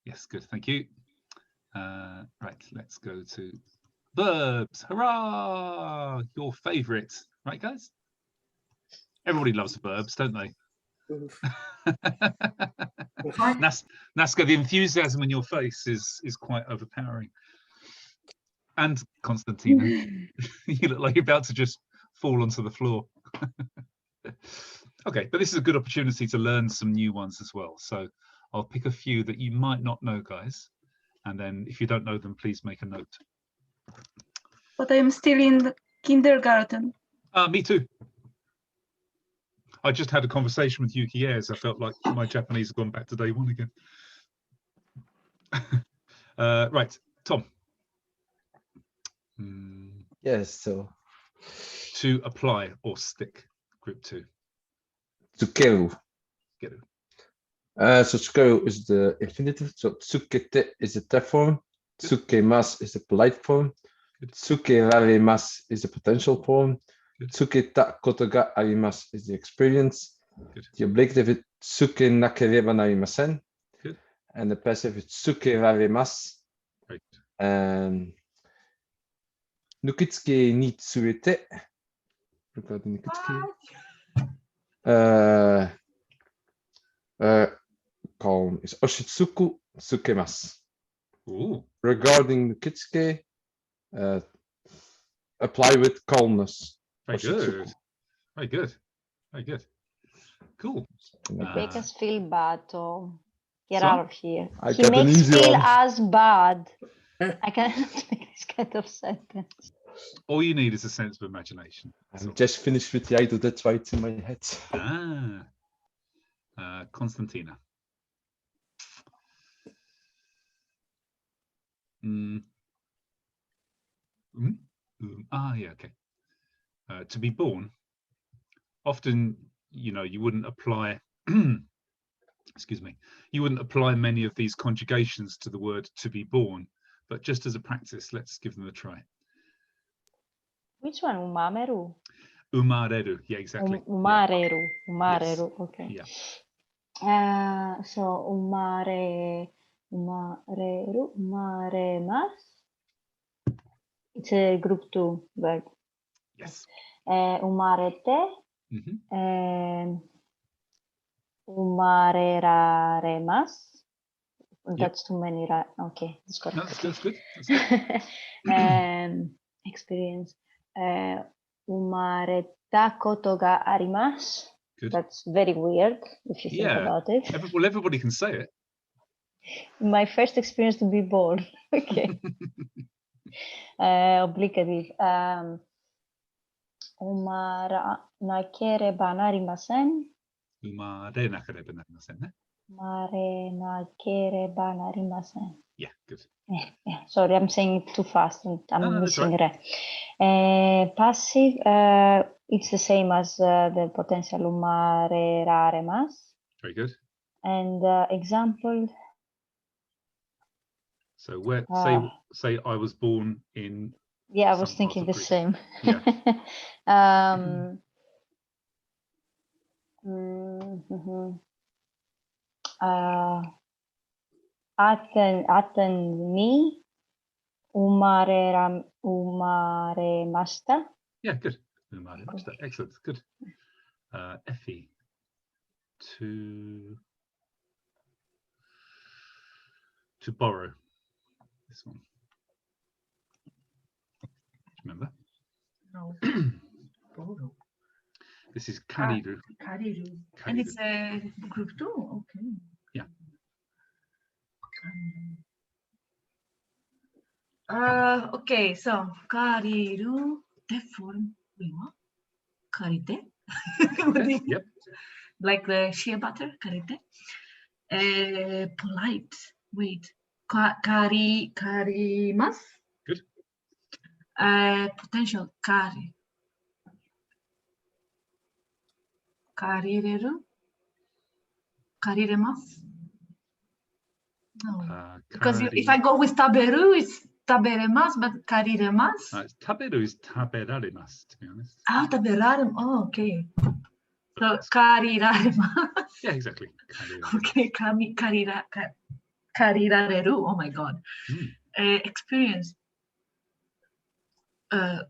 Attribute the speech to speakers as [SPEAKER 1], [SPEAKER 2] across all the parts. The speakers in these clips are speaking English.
[SPEAKER 1] Yes, good. Thank you. Right, let's go to verbs. Hurrah! Your favourite, right, guys? Everybody loves verbs, don't they? Nasca, the enthusiasm in your face is quite overpowering. And Constantina, you look like you're about to just fall onto the floor. Okay, but this is a good opportunity to learn some new ones as well. So I'll pick a few that you might not know, guys. And then if you don't know them, please make a note.
[SPEAKER 2] But I'm still in the kindergarten.
[SPEAKER 1] Me too. I just had a conversation with Yuki Ayres. I felt like my Japanese had gone back to day one again. Right, Tom.
[SPEAKER 3] Yes, so.
[SPEAKER 1] To apply or stick, group 2.
[SPEAKER 3] Tsukeru.
[SPEAKER 1] Tsukeru.
[SPEAKER 3] So tsukeru is the infinitive. So tsukete is the te form. Tsukemasu is the polite form. Tsukeraremasu is the potential form. Tsuketa koto ga arimasu is the experience. The obligative is tsukenakereba narimasen. And the passive is tsukeraremasu.
[SPEAKER 1] Right.
[SPEAKER 3] And nukitsuke ni tsuete. Regarding nukitsuke. Calm is oshitsuku tsukemasu. Regarding nukitsuke, apply with calmness.
[SPEAKER 1] Very good. Very good. Very good. Cool.
[SPEAKER 4] Make us feel bad, Tom. Get
[SPEAKER 1] So?
[SPEAKER 4] out of here.
[SPEAKER 3] I
[SPEAKER 4] He
[SPEAKER 3] got an
[SPEAKER 4] makes
[SPEAKER 3] easy
[SPEAKER 4] feel
[SPEAKER 3] one.
[SPEAKER 4] us bad. I cannot make this kind of sentence.
[SPEAKER 1] All you need is a sense of imagination.
[SPEAKER 3] I'm just finished with the idol, that's why it's in my head.
[SPEAKER 1] Constantina. Yeah, okay. To be born. Often, you wouldn't apply, excuse me, you wouldn't apply many of these conjugations to the word to be born, but just as a practice, let's give them a try.
[SPEAKER 4] Which one? Umameru?
[SPEAKER 1] Umareru, yeah, exactly.
[SPEAKER 4] Umareru,
[SPEAKER 1] Yeah.
[SPEAKER 4] Umareru,
[SPEAKER 1] Yes.
[SPEAKER 4] okay.
[SPEAKER 1] Yeah.
[SPEAKER 4] So umareru, umaremas. It's a group 2 verb.
[SPEAKER 1] Yes.
[SPEAKER 4] Umarete. Umareraremas. That's too many, right? Okay, that's correct.
[SPEAKER 1] No, that's good. That's good.
[SPEAKER 4] Experience. Umareta koto ga arimasu.
[SPEAKER 1] Good.
[SPEAKER 4] That's very weird if you think about it.
[SPEAKER 1] Well, everybody can say it.
[SPEAKER 4] My first experience to be born. Okay. Obligative. Umara nakereba narimasen.
[SPEAKER 1] Umare nakereba narimasen.
[SPEAKER 4] Mare nakereba narimasen.
[SPEAKER 1] Yeah, good.
[SPEAKER 4] Yeah. Sorry, I'm saying it too fast and I'm missing
[SPEAKER 1] right.
[SPEAKER 4] re. Passive, it's the same as the potential umareraremas.
[SPEAKER 1] Very good.
[SPEAKER 4] And example.
[SPEAKER 1] So where say I was born in.
[SPEAKER 4] Yeah, I was thinking the same.
[SPEAKER 1] Yeah.
[SPEAKER 4] Aten umaremashita.
[SPEAKER 1] Yeah, good. Umaremashita. Excellent. Good. Effie. To borrow. This one. Remember?
[SPEAKER 5] No. Borrow.
[SPEAKER 1] This is kariru.
[SPEAKER 5] Kariru. And it's a group 2. Okay.
[SPEAKER 1] Yeah.
[SPEAKER 5] Okay, so kariru, the form, karite.
[SPEAKER 1] Yep.
[SPEAKER 5] Like the shea butter, karite. Polite, wait. Karimasu.
[SPEAKER 1] Good.
[SPEAKER 5] Potential, kari. Karireru. Kariremasu. No. Because if I go with taberu, it's taberemasu, but kariremas.
[SPEAKER 1] Taberu is taberarimasu, to be honest.
[SPEAKER 5] Taberarem. Oh, okay. So kariraremasu.
[SPEAKER 1] Yeah, exactly.
[SPEAKER 5] Okay, karira. karirareru. Oh my God.
[SPEAKER 1] Mm,
[SPEAKER 5] Experience.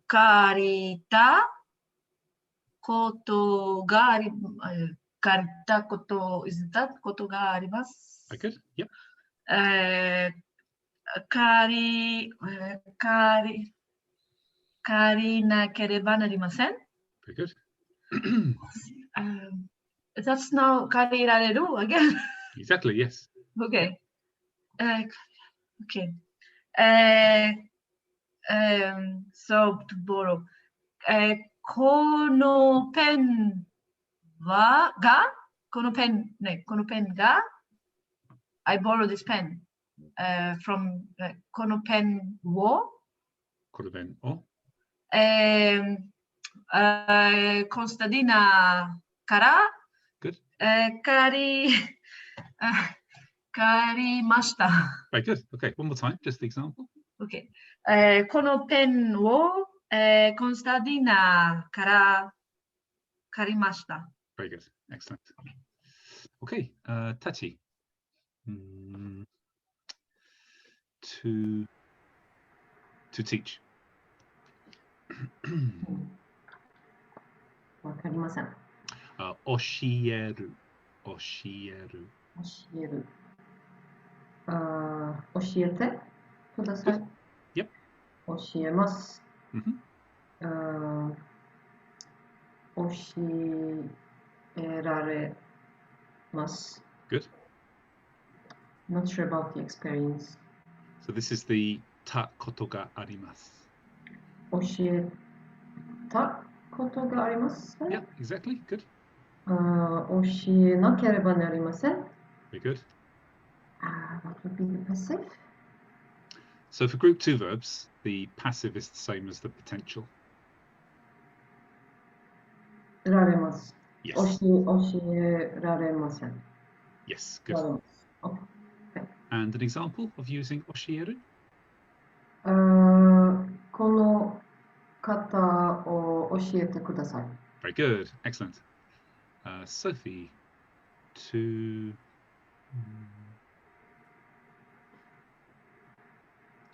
[SPEAKER 5] Karita koto ga karita koto, is that koto ga arimasu?
[SPEAKER 1] very good. Yep.
[SPEAKER 5] Kari nakereba narimasen.
[SPEAKER 1] Very good.
[SPEAKER 5] That's now karirareru again.
[SPEAKER 1] Exactly. Yes.
[SPEAKER 5] Okay. Okay. So to borrow. このペンが このペンが I borrow this pen from このペンを
[SPEAKER 1] Could have been. Oh,
[SPEAKER 5] Constadina から、
[SPEAKER 1] good.
[SPEAKER 5] 借りました。
[SPEAKER 1] Very good. Okay. One more time. Just the example.
[SPEAKER 5] Okay. このペンを、コンスタディーナから借りました。
[SPEAKER 1] Very good. Excellent. Okay. Tati. Mm, to teach.
[SPEAKER 6] わかりません。
[SPEAKER 1] 教える。教える。
[SPEAKER 6] 教える。教えてください。
[SPEAKER 1] Yep.
[SPEAKER 6] 教えます。
[SPEAKER 1] Mhm.
[SPEAKER 6] 教えられます。
[SPEAKER 1] Good.
[SPEAKER 6] Not sure about the experience.
[SPEAKER 1] So this is the ta koto ga arimasu.
[SPEAKER 6] 教えたことがあります。
[SPEAKER 1] Yeah, exactly. Good.
[SPEAKER 6] 教えなければなりません。
[SPEAKER 1] Very good.
[SPEAKER 6] What would be the passive?
[SPEAKER 1] So for group 2 verbs, the passive is the same as the potential.
[SPEAKER 6] られます。
[SPEAKER 1] Yes.
[SPEAKER 6] 教えられません。
[SPEAKER 1] Yes.
[SPEAKER 6] られ
[SPEAKER 1] Good.
[SPEAKER 6] ます。Okay.
[SPEAKER 1] And an example of using oshieru?
[SPEAKER 6] この方を教えてください。
[SPEAKER 1] Very good. Excellent. Sophie, to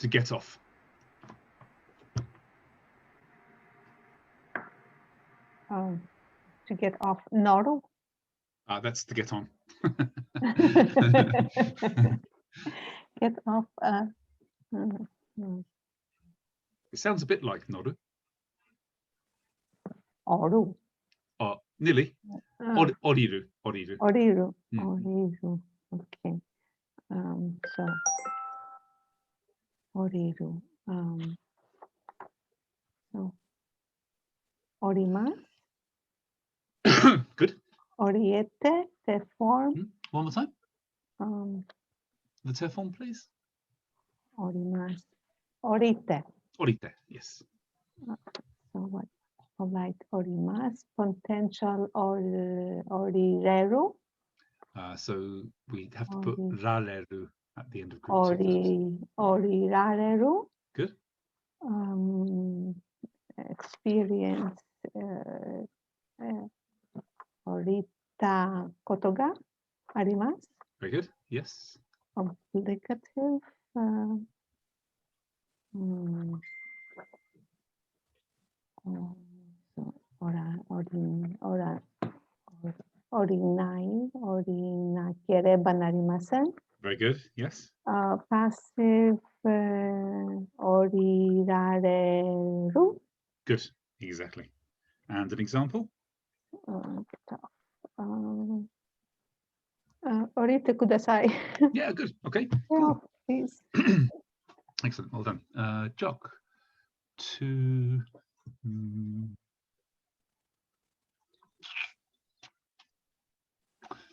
[SPEAKER 1] get off.
[SPEAKER 4] To get off noru.
[SPEAKER 1] That's to get on.
[SPEAKER 4] Get off.
[SPEAKER 1] It sounds a bit like noru.
[SPEAKER 4] Oru.
[SPEAKER 1] Nearly.
[SPEAKER 4] Uh,
[SPEAKER 1] Oriru. Oriru.
[SPEAKER 4] Oriru.
[SPEAKER 1] Mm.
[SPEAKER 4] Oriru. Okay. So Oriru. So Orimasu.
[SPEAKER 1] Good.
[SPEAKER 4] Oriete. The form.
[SPEAKER 1] One more time.
[SPEAKER 4] Um,
[SPEAKER 1] The te form, please.
[SPEAKER 4] Orimasu. Orite.
[SPEAKER 1] Orite. Yes.
[SPEAKER 4] So what? Polite orimasu. Potential orireru.
[SPEAKER 1] So we have to put
[SPEAKER 4] Ori.
[SPEAKER 1] rareru at the end of group 2 verbs.
[SPEAKER 4] Orirareru.
[SPEAKER 1] Good.
[SPEAKER 4] Experience. Orita koto ga arimasu.
[SPEAKER 1] Very good. Yes.
[SPEAKER 4] Obligative. Orinakereba narimasen.
[SPEAKER 1] Very good. Yes.
[SPEAKER 4] Passive. Orirareru.
[SPEAKER 1] Good. Exactly. And an example?
[SPEAKER 4] Orite kudasai.
[SPEAKER 1] Yeah, good. Okay.
[SPEAKER 4] Yeah,
[SPEAKER 1] Cool.
[SPEAKER 4] please.
[SPEAKER 1] Excellent. Well done. Jock, to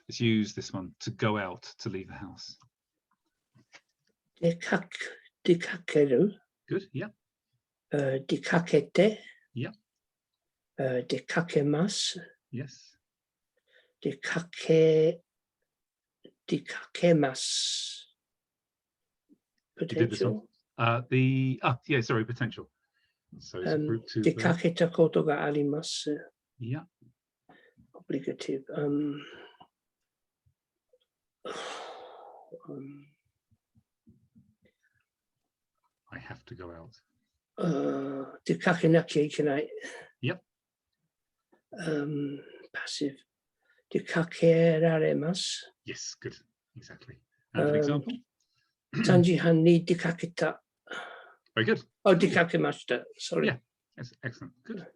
[SPEAKER 1] let's use this one, to go out, to leave the house.
[SPEAKER 7] 出かける。
[SPEAKER 1] Good. Yeah.
[SPEAKER 7] 出かけて。
[SPEAKER 1] Yeah.
[SPEAKER 7] 出かけます。
[SPEAKER 1] Yes.
[SPEAKER 7] 出かけます。
[SPEAKER 1] You did this one.
[SPEAKER 7] Potential.
[SPEAKER 1] Yeah, sorry, potential. So it's a group 2
[SPEAKER 7] 出
[SPEAKER 1] verb.
[SPEAKER 7] かけたことがあります。
[SPEAKER 1] Yeah.
[SPEAKER 7] Obligative.
[SPEAKER 1] I have to go out.
[SPEAKER 7] Te kakenaki i kanai.
[SPEAKER 1] Yep.
[SPEAKER 7] Passive. Te kakeraremas.
[SPEAKER 1] Yes, good. Exactly. And an example.
[SPEAKER 7] Tanjihan ni te kakita.
[SPEAKER 1] Very good.
[SPEAKER 7] Oh, te kakemashita. Sorry.
[SPEAKER 1] Yeah. Yes, excellent. Good.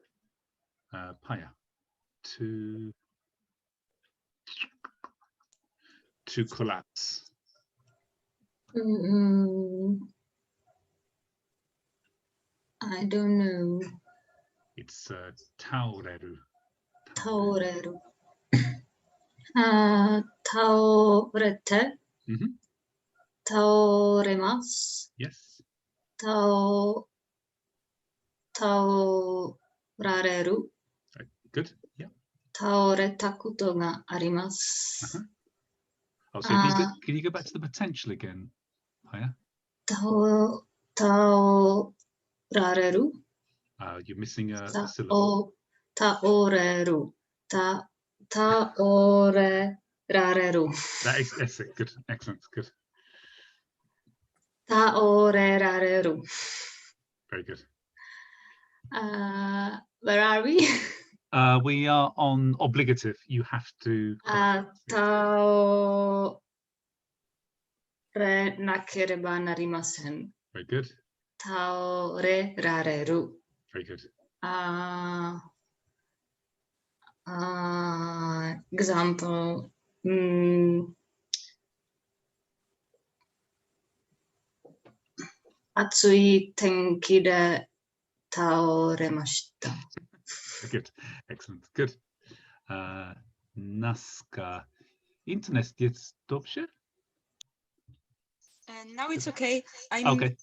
[SPEAKER 1] Paya. To collapse.
[SPEAKER 8] I don't know.
[SPEAKER 1] It's taoreru.
[SPEAKER 8] Taoreru. Taorete. Taoremasu.
[SPEAKER 1] Yes.
[SPEAKER 8] Taorareru.
[SPEAKER 1] Good. Yeah.
[SPEAKER 8] Taoreta koto ga arimasu.
[SPEAKER 1] Oh, so can you go back to the potential again, Paya?
[SPEAKER 8] Taorareru.
[SPEAKER 1] You're missing a syllable.
[SPEAKER 8] Taoreru. Taorerareru.
[SPEAKER 1] That's it. Good. Excellent. Good.
[SPEAKER 8] Taorerareru.
[SPEAKER 1] Very good.
[SPEAKER 8] Where are we?
[SPEAKER 1] We are on obligative. You have to.
[SPEAKER 8] Taorenakereba narimasen.
[SPEAKER 1] Very good.
[SPEAKER 8] Taorerareru.
[SPEAKER 1] Very good.
[SPEAKER 8] Example. Atsui tenki de taoremashita.
[SPEAKER 1] Good. Excellent. Good. Naska. Internet jest dobrze?
[SPEAKER 9] Now it's okay.
[SPEAKER 1] Okay.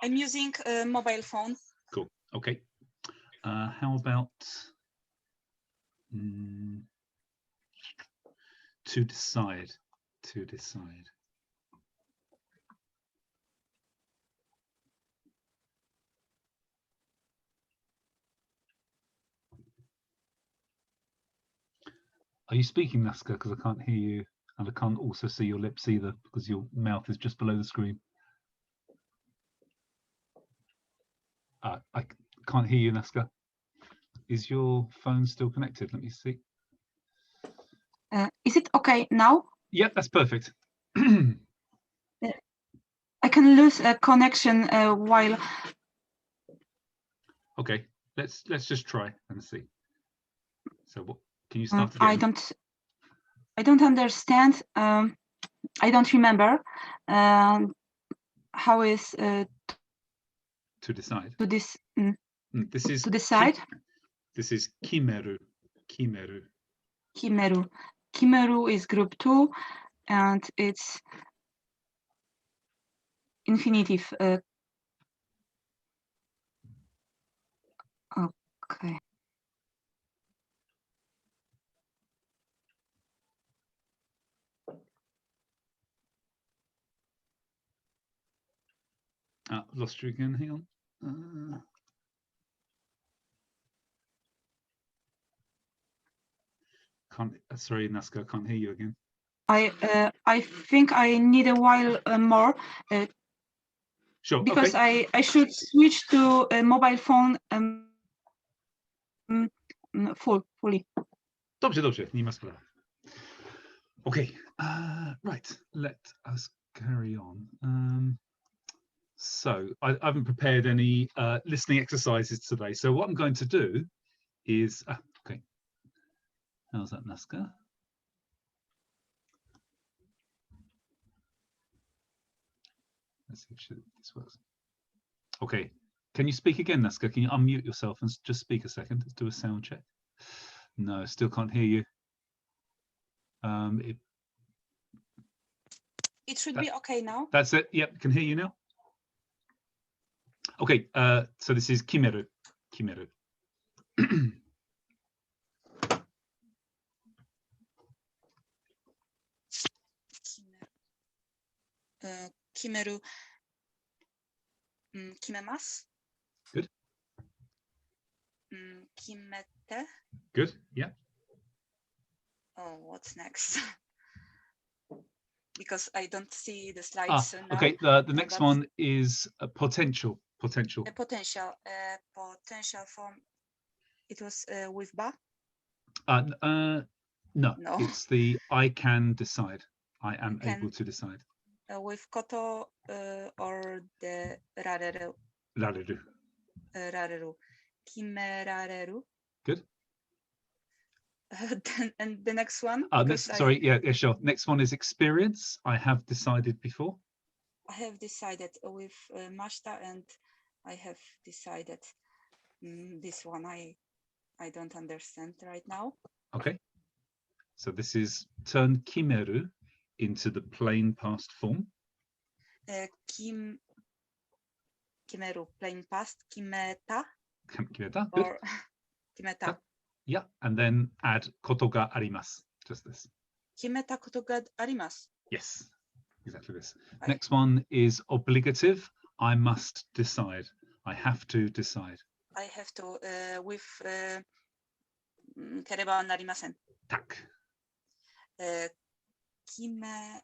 [SPEAKER 9] I'm using a mobile phone.
[SPEAKER 1] Cool. Okay. How about to decide? To decide. Are you speaking, Naska? Because I can't hear you, and I can't also see your lips either because your mouth is just below the screen. I can't hear you, Naska. Is your phone still connected? Let me see.
[SPEAKER 2] Is it okay now?
[SPEAKER 1] Yeah, that's perfect.
[SPEAKER 2] I can lose a connection while.
[SPEAKER 1] Okay, let's just try and see. So what can you start again?
[SPEAKER 2] I don't understand. I don't remember how is
[SPEAKER 1] to decide.
[SPEAKER 2] to this
[SPEAKER 1] This is
[SPEAKER 2] to decide.
[SPEAKER 1] This is kimeru. Kimeru.
[SPEAKER 2] Kimeru. Kimeru is group 2, and it's infinitive. Okay.
[SPEAKER 1] Lost you again. Hang on. Can't. Sorry, Naska. I can't hear you again.
[SPEAKER 2] I think I need a while more.
[SPEAKER 1] Sure.
[SPEAKER 2] Because
[SPEAKER 1] okay.
[SPEAKER 2] I should switch to a mobile phone fully.
[SPEAKER 1] Dobrze, nie ma sprawy. Okay. Right. Let us carry on. So I haven't prepared any listening exercises today. So what I'm going to do is okay. How's that, Naska? Let's see if this works. Okay. Can you speak again, Naska? Can you unmute yourself and just speak a second? Let's do a sound check. No, still can't hear you.
[SPEAKER 9] It should be okay now.
[SPEAKER 1] That's it. Yep, can hear you now. Okay, so this is kimeru. Kimeru.
[SPEAKER 9] Kimeru. Kimemasu.
[SPEAKER 1] Good.
[SPEAKER 9] Kimete.
[SPEAKER 1] Good. Yeah.
[SPEAKER 9] Oh, what's next? because I don't see the slides now.
[SPEAKER 1] Okay. The next
[SPEAKER 9] but
[SPEAKER 1] one is a potential. Potential.
[SPEAKER 9] a potential form. It was with ba.
[SPEAKER 1] No,
[SPEAKER 9] No.
[SPEAKER 1] it's the I can decide. I am
[SPEAKER 9] Can.
[SPEAKER 1] able to decide.
[SPEAKER 9] With koto or the rareru.
[SPEAKER 1] Rareru.
[SPEAKER 9] Rareru. Kimerareru.
[SPEAKER 1] Good.
[SPEAKER 9] And the next one.
[SPEAKER 1] Sorry, yeah, sure. Next one is experience. I have decided before.
[SPEAKER 9] I have decided with mashta, and I have decided this one. I don't understand right now.
[SPEAKER 1] Okay. So this is turn kimeru into the plain past form.
[SPEAKER 9] Kimeru, plain past. Kimeta.
[SPEAKER 1] Kimeta. Good.
[SPEAKER 9] Or kimeta.
[SPEAKER 1] Yeah, and then add koto ga arimasu. Just this.
[SPEAKER 9] Kimeta koto ga arimasu.
[SPEAKER 1] Yes, exactly this. Next one is obligative. I must decide. I have to decide.
[SPEAKER 9] I have to with kereba narimasen.
[SPEAKER 1] Tak.
[SPEAKER 9] Kimera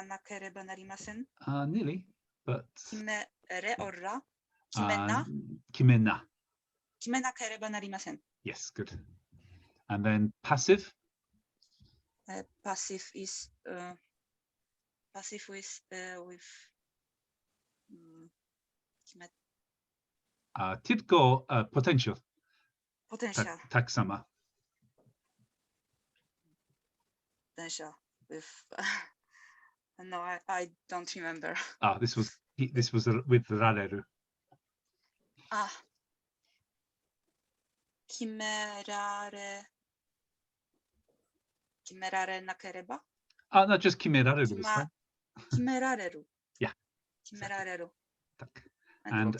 [SPEAKER 9] na kereba narimasen.
[SPEAKER 1] Nearly, but.
[SPEAKER 9] Kimere or ra. Kimena.
[SPEAKER 1] Kimena.
[SPEAKER 9] Kimena kereba narimasen.
[SPEAKER 1] Yes, good. And then passive.
[SPEAKER 9] Passive is with
[SPEAKER 1] Tidko potential.
[SPEAKER 9] Potential.
[SPEAKER 1] Taksama.
[SPEAKER 9] Potential with no, I don't remember.
[SPEAKER 1] This was with rareru.
[SPEAKER 9] Kimerare nakereba?
[SPEAKER 1] No, just kimerareru is fine.
[SPEAKER 9] Kimerareru.
[SPEAKER 1] Yeah.
[SPEAKER 9] Kimerareru.
[SPEAKER 1] And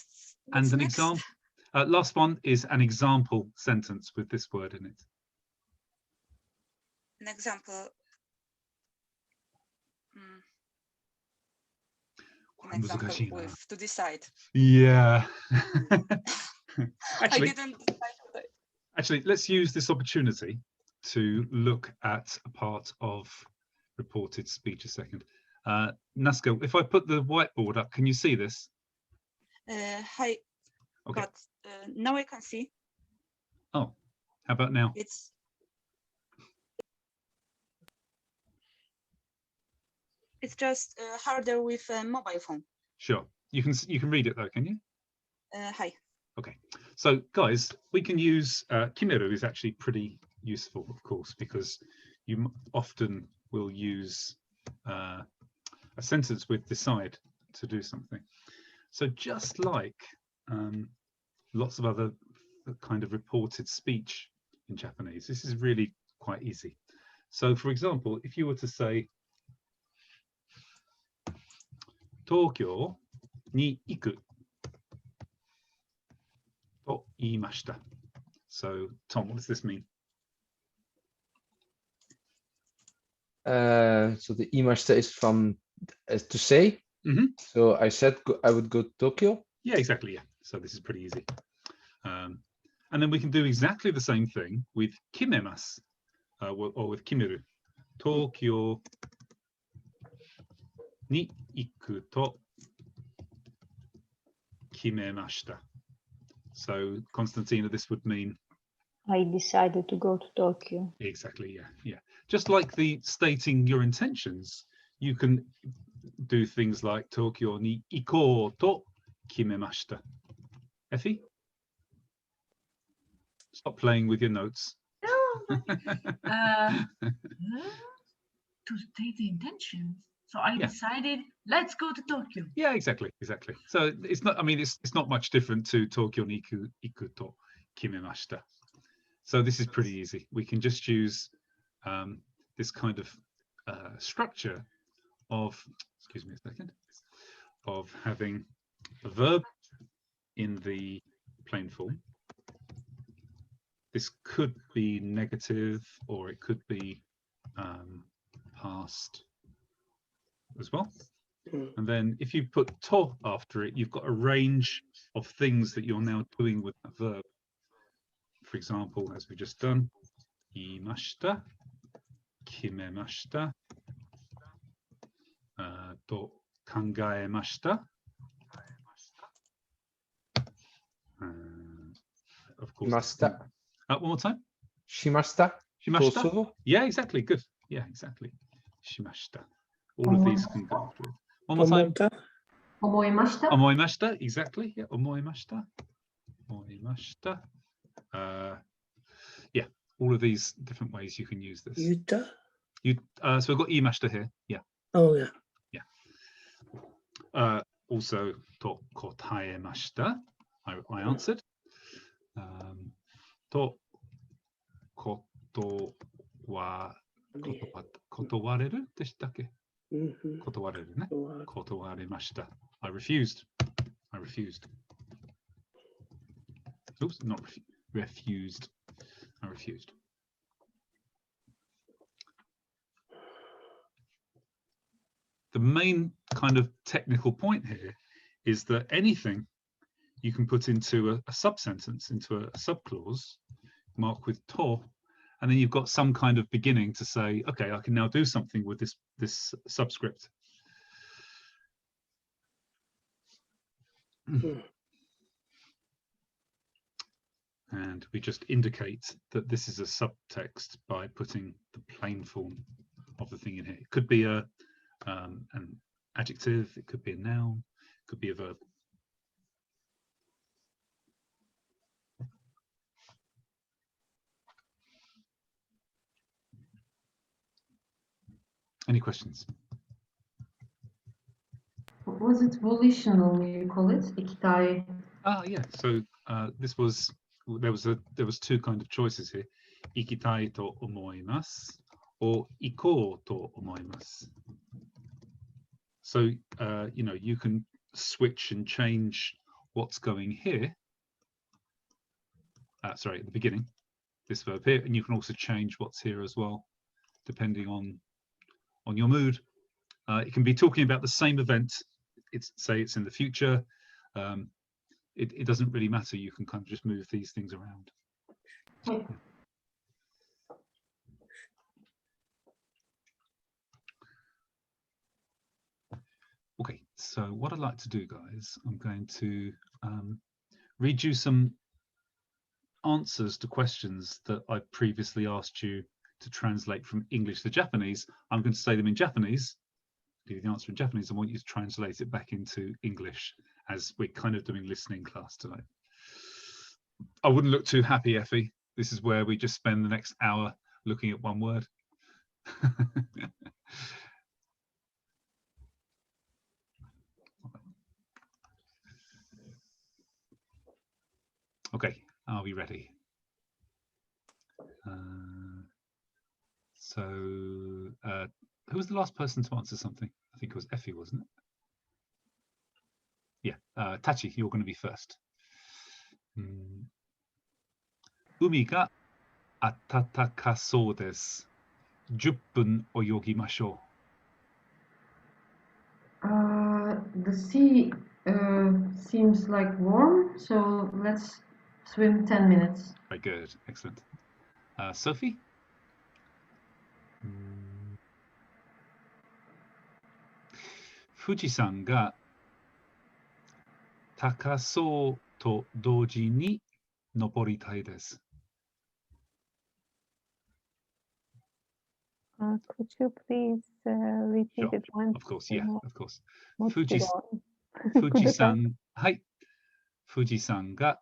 [SPEAKER 1] an example. Last one is an example sentence with this word in it.
[SPEAKER 9] An example. An example with to decide.
[SPEAKER 1] Yeah.
[SPEAKER 9] I didn't decide.
[SPEAKER 1] Actually, let's use this opportunity to look at a part of reported speech a second. Nasko, if I put the whiteboard up, can you see this?
[SPEAKER 9] Hi.
[SPEAKER 1] Okay.
[SPEAKER 9] But now I can see.
[SPEAKER 1] Oh, how about now?
[SPEAKER 9] It's just harder with a mobile phone.
[SPEAKER 1] Sure. You can read it though, can you?
[SPEAKER 9] Hi.
[SPEAKER 1] Okay. So guys, we can use kimeru is actually pretty useful, of course, because you often will use a sentence with decide to do something. So just like lots of other kind of reported speech in Japanese, this is really quite easy. So for example, if you were to say Tokyo ni iku to iimashita. So Tom, what does this mean?
[SPEAKER 3] So the imashita is from to say.
[SPEAKER 1] Mm-hmm.
[SPEAKER 3] So I said I would go to Tokyo.
[SPEAKER 1] Yeah, exactly. Yeah. So this is pretty easy. And then we can do exactly the same thing with kimemasu or with kimeru. Tokyo ni iku to kimemashita. So Constantina, this would mean
[SPEAKER 4] I decided to go to Tokyo.
[SPEAKER 1] Exactly. Yeah. Yeah. Just like the stating your intentions, you can do things like Tokyo ni ikou to kimemashita. Effie? Stop playing with your notes.
[SPEAKER 5] No. To state the intentions. So I decided, let's go to Tokyo.
[SPEAKER 1] Yeah, exactly. So it's not. I mean, it's not much different to Tokyo ni iku to kimemashita. So this is pretty easy. We can just use this kind of structure of, excuse me a second, of having a verb in the plain form. This could be negative or it could be past as well. And then if you put to after it, you've got a range of things that you're now doing with that verb. For example, as we've just done, imashita, kimemashita. To kangaemashita. Of course.
[SPEAKER 3] Shimashita.
[SPEAKER 1] One more time.
[SPEAKER 3] Shimashita.
[SPEAKER 1] Shimashita.
[SPEAKER 3] Tosu.
[SPEAKER 1] Yeah, exactly. Good. Yeah, exactly. Shimashita. All of these can go after it. One more time.
[SPEAKER 7] Omota.
[SPEAKER 6] Omoimashita.
[SPEAKER 1] Omoimashita. Exactly. Yeah. Omoimashita. Omoimashita. Yeah. All of these different ways you can use this.
[SPEAKER 7] Yuta.
[SPEAKER 1] So we've got imashita here. Yeah.
[SPEAKER 7] Oh, yeah.
[SPEAKER 1] Also, to kotaemashita. I answered. To kotowareru deshitakke? Kotowareru ne? Kotowaremashita. I refused. I refused. Oops, not refused. I refused. The main kind of technical point here is that anything you can put into a sub-sentence, into a subclause, mark with to, and then you've got some kind of beginning to say, okay, I can now do something with this subscript. And we just indicate that this is a subtext by putting the plain form of the thing in here. It could be an adjective, it could be a noun, it could be a verb. Any questions?
[SPEAKER 6] Was it volitional, you call it? Ikitai.
[SPEAKER 1] Yeah. So there was two kind of choices here. Ikitai to omoimasu or ikou to omoimasu. So you can switch and change what's going here. Sorry, at the beginning, this verb here, and you can also change what's here as well, depending on your mood. It can be talking about the same event. Say it's in the future. It doesn't really matter. You can kind of just move these things around.
[SPEAKER 6] Yeah.
[SPEAKER 1] Okay, so what I'd like to do, guys, I'm going to read you some answers to questions that I previously asked you to translate from English to Japanese. I'm going to say them in Japanese, give you the answer in Japanese. I want you to translate it back into English, as we're kind of doing listening class tonight. I wouldn't look too happy, Effie. This is where we just spend the next hour looking at one word. Okay, are we ready? Who was the last person to answer something? I think it was Effie, wasn't it? Yeah, Tachi, you're going to be first. Umi ga atatakasou desu. 10分泳ぎましょう.
[SPEAKER 6] The sea seems like warm, so let's swim 10 minutes.
[SPEAKER 1] Very good, excellent. Sophie? Fujisan ga takasou to douji ni noboritai desu.
[SPEAKER 4] Could you please repeat
[SPEAKER 1] Sure.
[SPEAKER 4] it once?
[SPEAKER 1] Of course, yeah, of course.
[SPEAKER 4] もちろん。
[SPEAKER 1] 富士山、はい。富士山が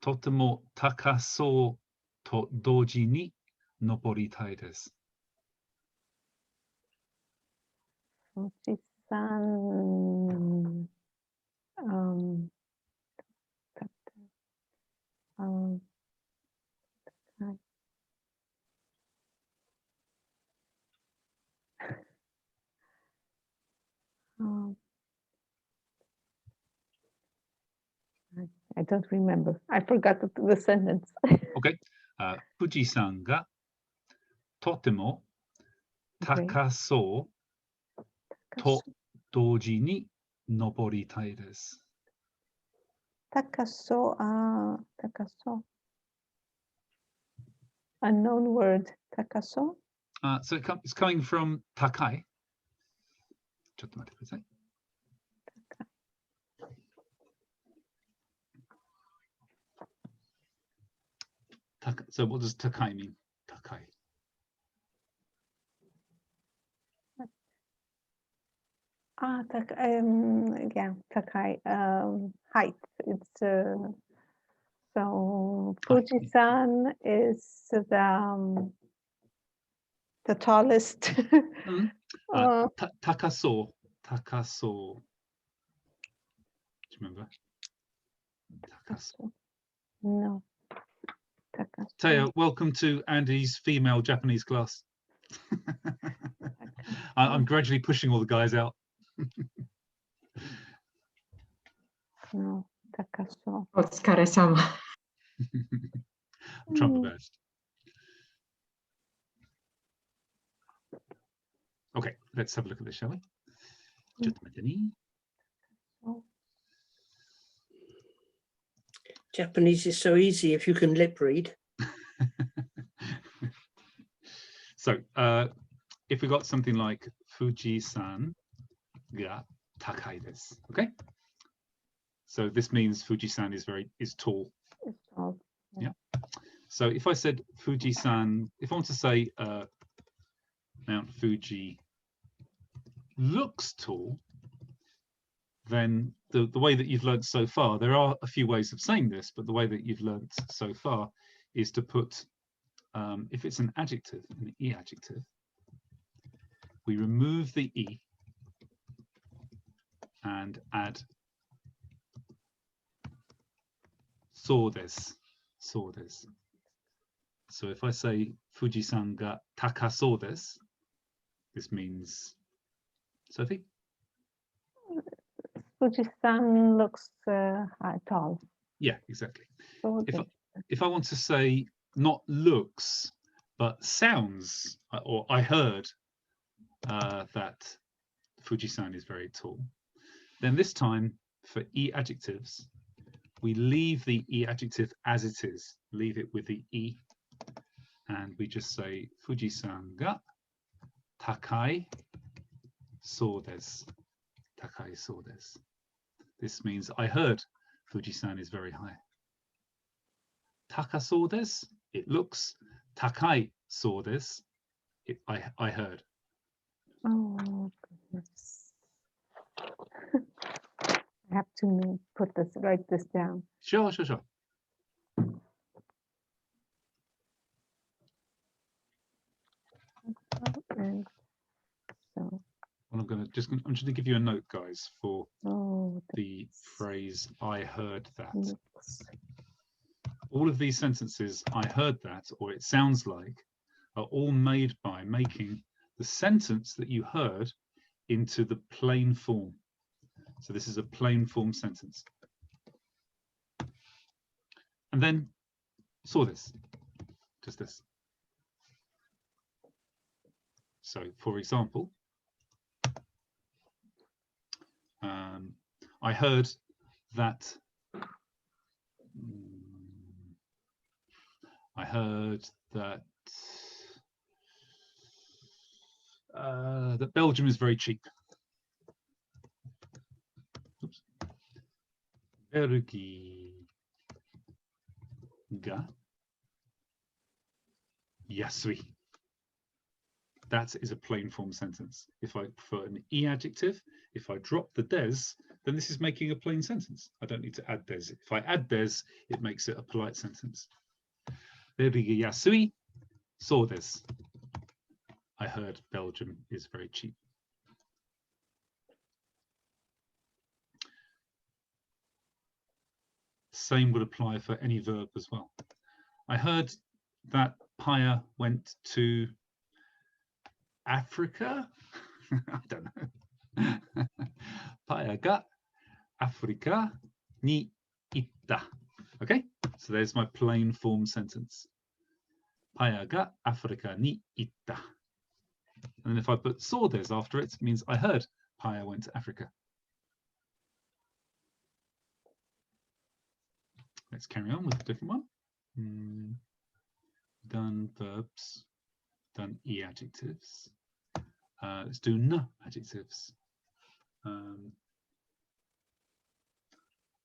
[SPEAKER 1] とても高そうと同時に登りたいです。
[SPEAKER 4] 富士山、I don't remember. I forgot the sentence.
[SPEAKER 1] Okay. 富士山がとても高そうと同時に登りたいです。
[SPEAKER 4] 高そう、高そう。Unknown word, 高そう。
[SPEAKER 1] So it's coming from takai. ちょっと待ってください. So what does takai mean? Takai.
[SPEAKER 10] Yeah, takai, height. It's so Fuji-san is the tallest.
[SPEAKER 1] Takaso. Takaso. Do you remember? Takaso.
[SPEAKER 10] No. Takaso.
[SPEAKER 1] Taya, welcome to Andy's female Japanese class. I'm gradually pushing all the guys out.
[SPEAKER 10] No, Takaso.
[SPEAKER 6] お疲れ様。
[SPEAKER 1] I'm trying my best. Okay, let's have a look at this, shall we?
[SPEAKER 7] Japanese is so easy if you can lip read.
[SPEAKER 1] So if we got something like Fuji-san ga takai desu, okay? So this means Fuji-san is tall.
[SPEAKER 10] It's tall.
[SPEAKER 1] Yeah. So if I said Fuji-san, if I want to say Mount Fuji looks tall, then the way that you've learned so far, there are a few ways of saying this, but the way that you've learned so far is to put, if it's an adjective, an E adjective, we remove the E and add so desu, so desu. So if I say Fuji-san ga takaso desu, this means, Sophie?
[SPEAKER 10] Fuji-san looks tall.
[SPEAKER 1] Yeah, exactly.
[SPEAKER 10] So
[SPEAKER 1] If I want to say not looks, but sounds, or I heard that Fuji-san is very tall, then this time for E adjectives, we leave the E adjective as it is, leave it with the E, and we just say Fuji-san ga takai so desu. Takai so desu. This means I heard Fuji-san is very high. Takaso desu, it looks. Takai so desu, I heard.
[SPEAKER 10] Oh goodness. I have to write this down.
[SPEAKER 1] Sure.
[SPEAKER 10] And so.
[SPEAKER 1] Well, I'm just going to give you a note, guys, for the phrase "I heard that."
[SPEAKER 10] Looks.
[SPEAKER 1] All of these sentences, "I heard that," or "it sounds like," are all made by making the sentence that you heard into the plain form. So this is a plain form sentence. And then saw this, just this. So for example, I heard that that Belgium is very cheap. Oops. Belgi ga yasui. That is a plain form sentence. If I put an E adjective, if I drop the des, then this is making a plain sentence. I don't need to add des. If I add des, it makes it a polite sentence. Belgi ga yasui, so des. I heard Belgium is very cheap. Same would apply for any verb as well. I heard that Paya went to Africa. I don't know. Paya ga Africa ni itta. Okay, so there's my plain form sentence. Paya ga Africa ni itta. And then if I put saw des after it, it means I heard Paya went to Africa. Let's carry on with a different one. Done verbs. done e adjectives. Let's do n adjectives.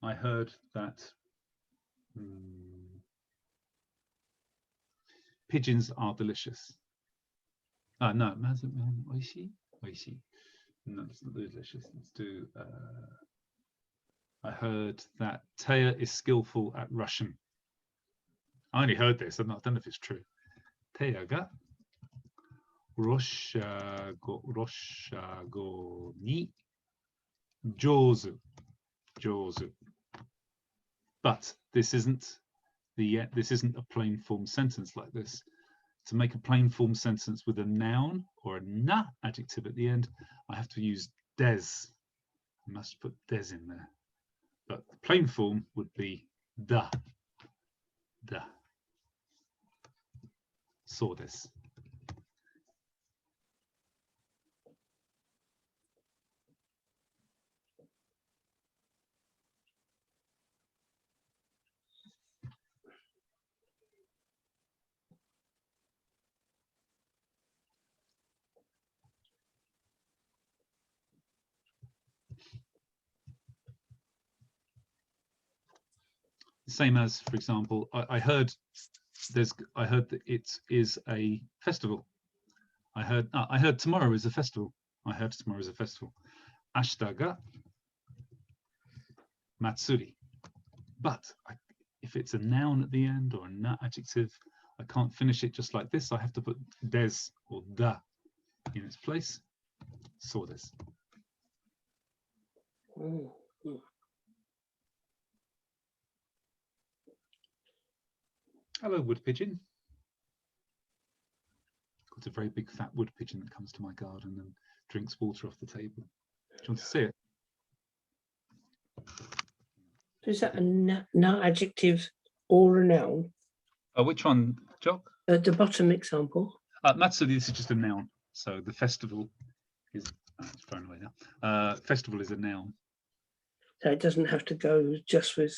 [SPEAKER 1] I heard that pigeons are delicious. No, oishi. No, it's not delicious. Let's do. I heard that Taya is skillful at Russian. I only heard this. I don't know if it's true. Taya ga Roshago ni jozu. But this isn't a plain form sentence like this. To make a plain form sentence with a noun or a na adjective at the end, I have to use des. I must put des in there. But the plain form would be da. Saw this. Same as, for example, I heard that it is a festival. I heard tomorrow is a festival. Ashita ga matsuri. But if it's a noun at the end or a na adjective, I can't finish it just like this. I have to put des or da in its place. Saw this. Hello, wood pigeon. Got a very big fat wood pigeon that comes to my garden and drinks water off the table. Do you want to see it?
[SPEAKER 7] Is that a na adjective or a noun?
[SPEAKER 1] Which one, Jock?
[SPEAKER 7] At the bottom example.
[SPEAKER 1] Matsuri, this is just a noun. So the festival is it's thrown away now. Festival is a noun.
[SPEAKER 7] So it doesn't have to go just with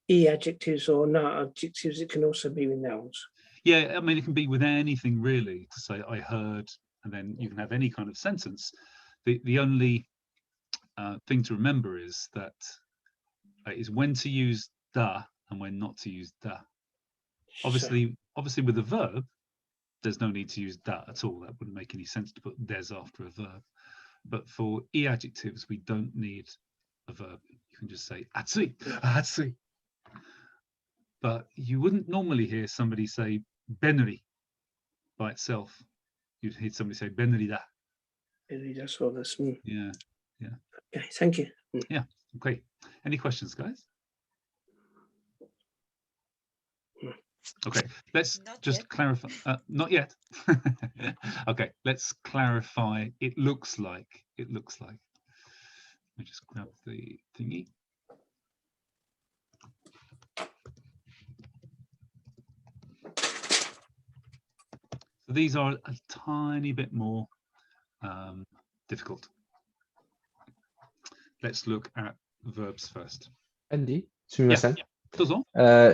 [SPEAKER 7] e adjectives or na adjectives. It can also be with nouns.
[SPEAKER 1] Yeah, I mean, it can be with anything really. To say I heard, and then you can have any kind of sentence. The only thing to remember is that is when to use da and when not to use da. Obviously with a verb, there's no need to use da at all. That wouldn't make any sense to put des after a verb. But for e adjectives, we don't need a verb. You can just say atsui. But you wouldn't normally hear somebody say benri by itself. You'd hear somebody say benri da.
[SPEAKER 7] Benri da, so that's
[SPEAKER 1] Yeah.
[SPEAKER 7] Okay, thank you.
[SPEAKER 1] Yeah. Okay. Any questions, guys? Okay, let's just clarify. Not yet. Okay, let's clarify. It looks like. Let me just grab the thingy. So these are a tiny bit more difficult. Let's look at verbs first.
[SPEAKER 3] Andy, sumimasen.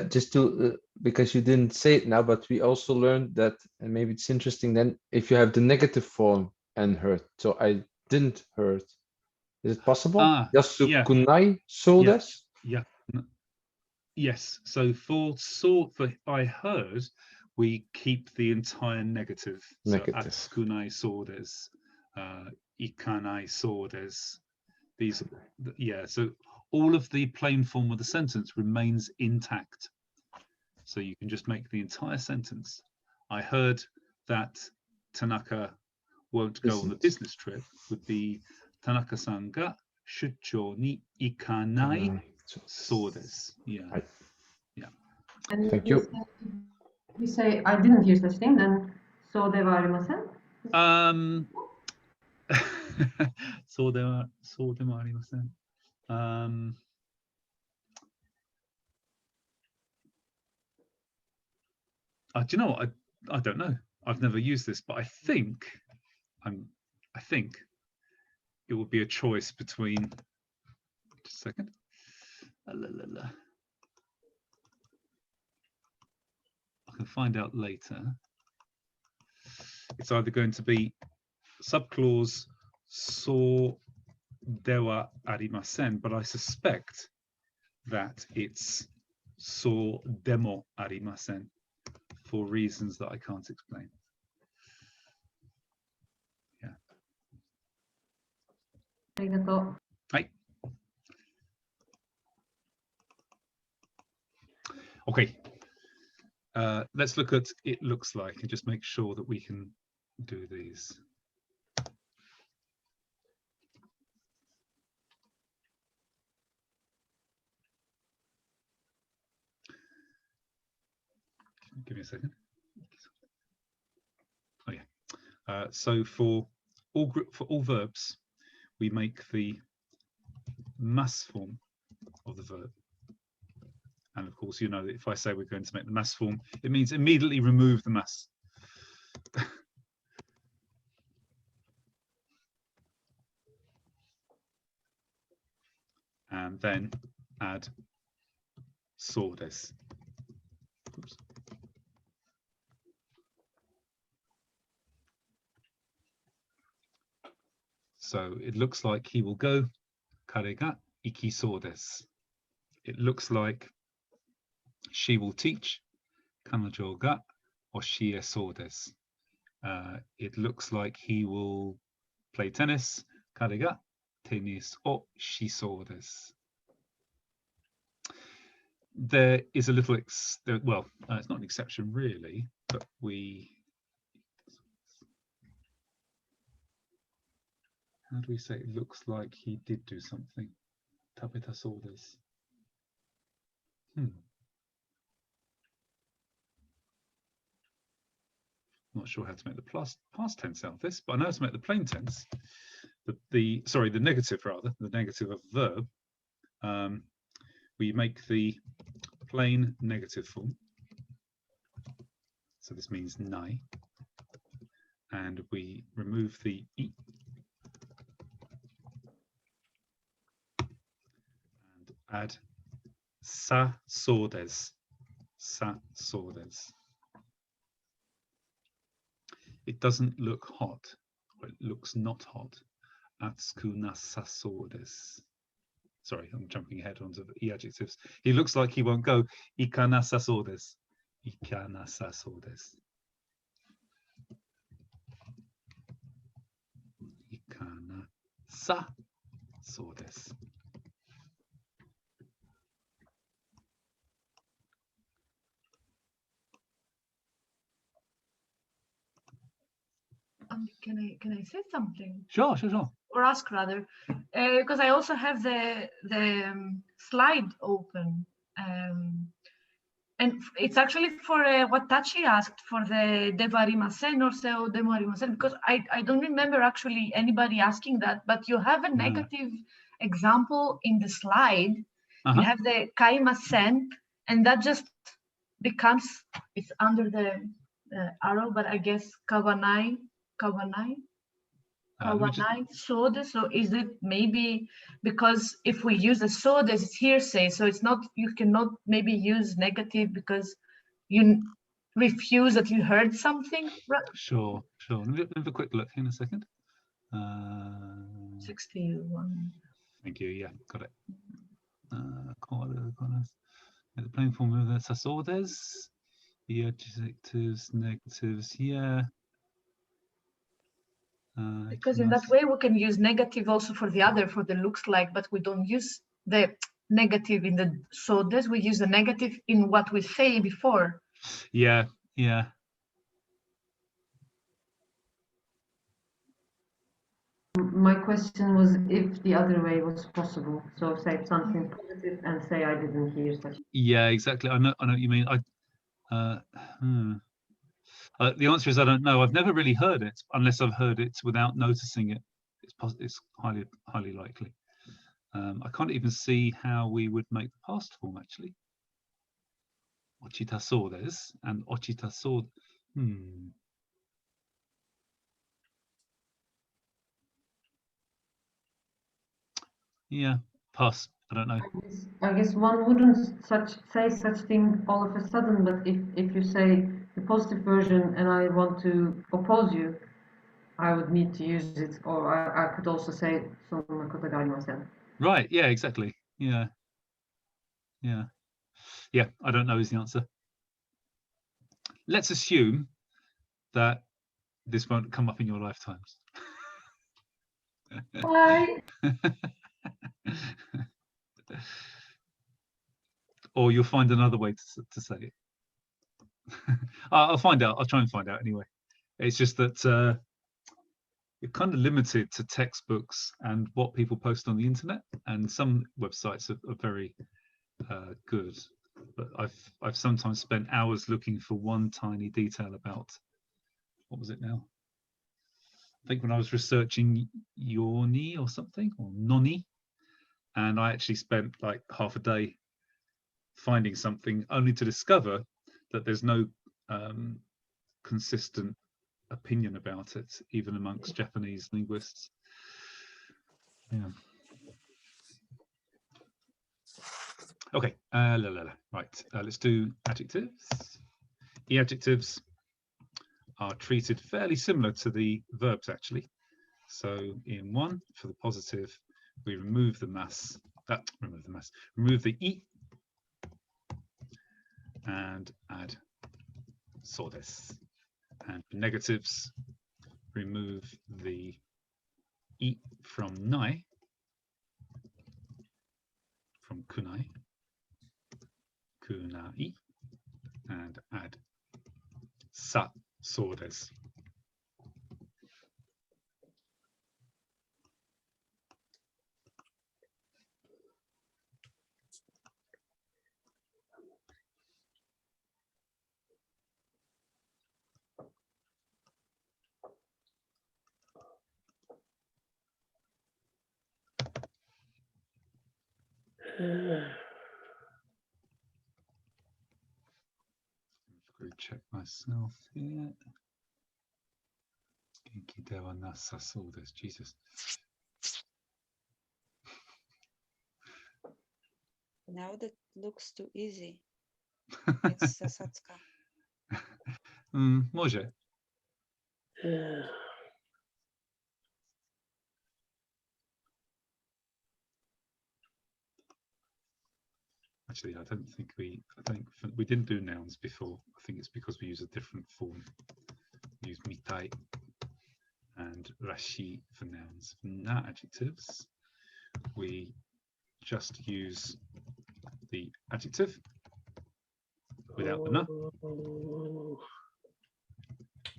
[SPEAKER 3] Just to because you didn't say it now, but we also learned that, and maybe it's interesting then, if you have the negative form and heard. So I didn't heard. Is it possible? Kunai so des?
[SPEAKER 1] Yeah. Yes. So for I heard, we keep the entire negative. So atsukunai so des, ikanai so des. These, so all of the plain form of the sentence remains intact. So you can just make the entire sentence. I heard that Tanaka won't go on the business trip would be Tanaka-san ga shuchou ni ikanai so desu. Yeah.
[SPEAKER 6] And
[SPEAKER 3] thank you.
[SPEAKER 6] We say I didn't hear such thing, then so de wa arimasen?
[SPEAKER 1] そうでもありません。Do you know what? I don't know. I've never used this, but I think it would be a choice between. Just a second. I can find out later. it's either going to be subclause so dewa arimasen, but I suspect that it's so demo arimasen for reasons that I can't explain. Yeah.
[SPEAKER 6] Arigato.
[SPEAKER 1] Hi. Okay. Let's look at it looks like and just make sure that we can do these. Give me a second. Oh yeah. So for all verbs, we make the mass form of the verb. And of course, you know that if I say we're going to make the mass form, it means immediately remove the mass. And then add so des. Oops. So it looks like he will go. Kare ga ikisou desu. It looks like she will teach. Kanojo ga oshiesou desu. It looks like he will play tennis. Kare ga tenis o shisou desu. There is a little, it's not an exception really, but how do we say it looks like he did do something? Tabetasou desu. Not sure how to make the past tense out of this, but I know how to make the plain tense. The negative rather, the negative of verb. We make the plain negative form. So this means nai. And we remove the I. And add sa so desu. Sa so desu. It doesn't look hot, or it looks not hot. Atsuku nasasou desu. Sorry, I'm jumping ahead onto the adjectives. He looks like he won't go. Ikanasasou desu. Ikanasasou desu. Ikanasasou desu.
[SPEAKER 5] Can I say something?
[SPEAKER 1] Sure.
[SPEAKER 5] Or ask rather, because I also have the slide open, and it's actually for what Tachi asked for the devarimasen or so demorimasen, because I don't remember actually anybody asking that, but you have a negative example in the slide. You have the kaimasen, and that just becomes, it's under the arrow, but I guess kawanai. Soda. So is it maybe because if we use the soda, it's hearsay, so it's not, you cannot maybe use negative because you refuse that you heard something?
[SPEAKER 1] Sure. Let me have a quick look in a second.
[SPEAKER 5] 61.
[SPEAKER 1] Thank you. Yeah, got it. The plain form of the sasou desu. The adjectives, negatives. Yeah.
[SPEAKER 5] Because in that way we can use negative also for the other, for the looks like, but we don't use the negative in the so this, we use the negative in what we say before.
[SPEAKER 1] Yeah.
[SPEAKER 6] My question was if the other way was possible. So say something positive and say I didn't hear such.
[SPEAKER 1] Yeah, exactly. I know what you mean. The answer is I don't know. I've never really heard it unless I've heard it without noticing it. It's highly likely. I can't even see how we would make the past form actually. Ochitasou desu and ochitasou. Yeah, pass. I don't know.
[SPEAKER 6] I guess one wouldn't say such thing all of a sudden, but if you say the positive version and I want to oppose you, I would need to use it, or I could also say "Sonna kota ga arimasen."
[SPEAKER 1] Right. Yeah. Exactly. Yeah. Yeah. Yeah. I don't know is the answer. Let's assume that this won't come up in your lifetimes.
[SPEAKER 6] Why?
[SPEAKER 1] Or you'll find another way to say it. I'll find out. I'll try and find out anyway. It's just that you're kind of limited to textbooks and what people post on the internet, and some websites are very good, but I've sometimes spent hours looking for one tiny detail about, what was it now? I think when I was researching Yorni or something, or Noni, and I actually spent like half a day finding something, only to discover that there's no consistent opinion about it, even amongst Japanese linguists. Yeah. Okay, right, let's do adjectives. E-adjectives are treated fairly similar to the verbs, actually. So in one, for the positive, we remove the mass, remove the E and add so des. And for negatives, remove the E from nai, from kunai, kunai, and add sa, so des. Check myself here. Genki dewa nasasou desu. Jesus.
[SPEAKER 9] Now that looks too easy. It's Sasatsuka.
[SPEAKER 1] Może. Actually, I think we didn't do nouns before. I think it's because we use a different form. We use mitai and rashi for nouns. For na adjectives, we just use the adjective without the na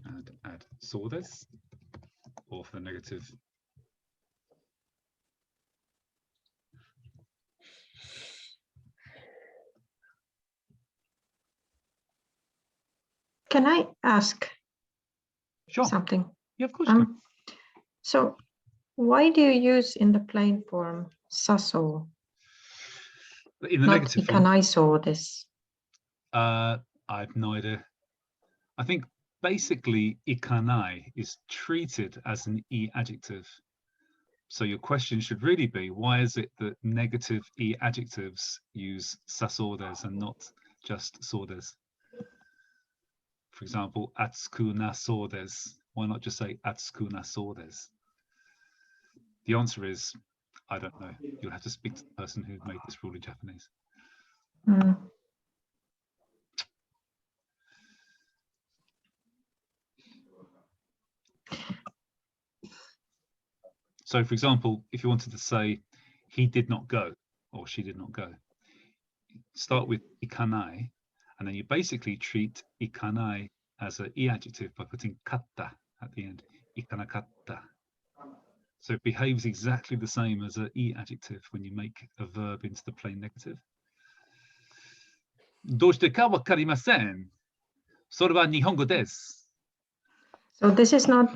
[SPEAKER 1] and add so des, or for the negative,
[SPEAKER 6] Can I ask
[SPEAKER 1] sure,
[SPEAKER 6] something?
[SPEAKER 1] Yeah, of course you can.
[SPEAKER 6] So why do you use in the plain form saso?
[SPEAKER 1] In the
[SPEAKER 6] Not
[SPEAKER 1] negative form,
[SPEAKER 6] ikanai so des.
[SPEAKER 1] I have no idea. I think basically ikanai is treated as an E adjective. So your question should really be, why is it that negative E adjectives use sasodes and not just sodes? For example, atsuku na sodes. Why not just say atsuku na sodes? The answer is, I don't know. You'll have to speak to the person who made this rule in Japanese. So, for example, if you wanted to say he did not go or she did not go, start with ikanai, and then you basically treat ikanai as an E adjective by putting katta at the end. Ikanakatta. So it behaves exactly the same as an E adjective when you make a verb into the plain negative. Doshite ka wakarimasen. Sore wa nihongo desu.
[SPEAKER 6] So this is not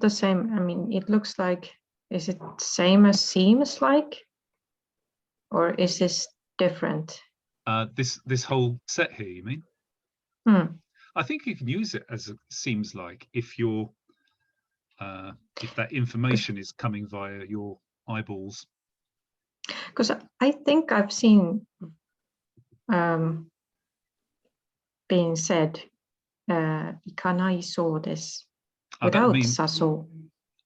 [SPEAKER 6] the same. I mean, it looks like, is it same as seems like? Or is this different?
[SPEAKER 1] This whole set here, you mean? I think you can use it as it seems like if you're if that information is coming via your eyeballs.
[SPEAKER 6] Because I think I've seen being said ikanai sodes
[SPEAKER 1] That would
[SPEAKER 6] without
[SPEAKER 1] mean
[SPEAKER 6] saso.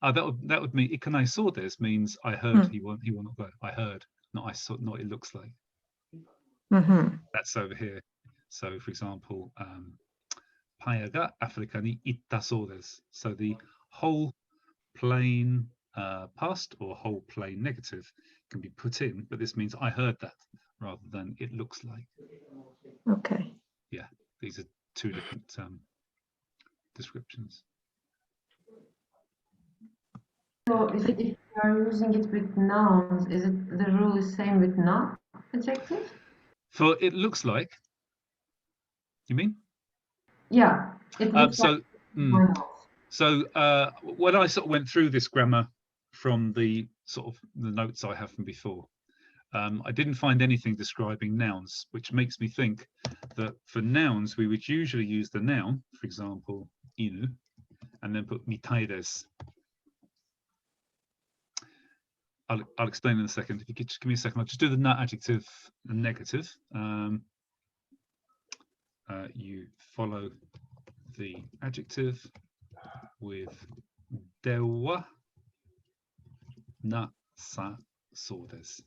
[SPEAKER 1] that would mean ikanai saw this means I heard he will not go. I heard, not I saw, not it looks like. That's over here. So for example, Paya ga Africa ni itta so desu. So the whole plain past or whole plain negative can be put in, but this means I heard that rather than it looks like.
[SPEAKER 6] Okay.
[SPEAKER 1] Yeah, these are two different descriptions.
[SPEAKER 11] So if you are using it with nouns, is it the rule is same with non-adjectives?
[SPEAKER 1] For it looks like, you mean?
[SPEAKER 11] Yeah, it looks like.
[SPEAKER 1] So when I sort of went through this grammar from the sort of the notes I have from before, I didn't find anything describing nouns, which makes me think that for nouns we would usually use the noun, for example, inu, and then put mitai desu. I'll explain in a second. If you could just give me a second, I'll just do the adjective and negative. You follow the adjective with dewa na sa so desu.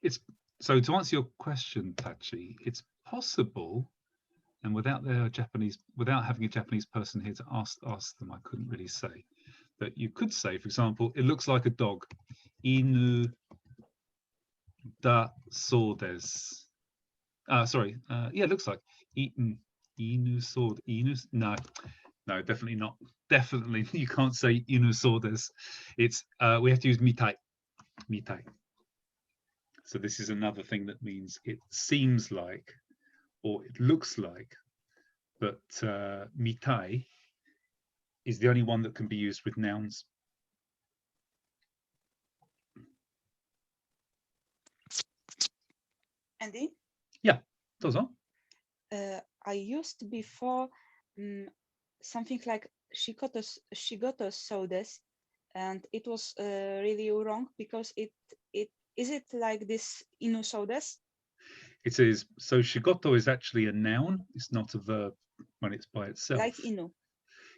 [SPEAKER 1] It's so to answer your question, Tachi, it's possible, and without having a Japanese person here to ask them, I couldn't really say. That you could say, for example, it looks like a dog. Inu da so desu. Sorry, yeah, it looks like inu so inu. No, definitely not. Definitely, you can't say inu so desu. It's we have to use mitai. So this is another thing that means it seems like, or it looks like, but mitai is the only one that can be used with nouns.
[SPEAKER 9] Andy?
[SPEAKER 1] Yeah, does on.
[SPEAKER 9] I used before something like shigoto so desu, and it was really wrong because it is it like this inu so desu?
[SPEAKER 1] It is. So shigoto is actually a noun. It's not a verb when it's by itself.
[SPEAKER 9] Like inu.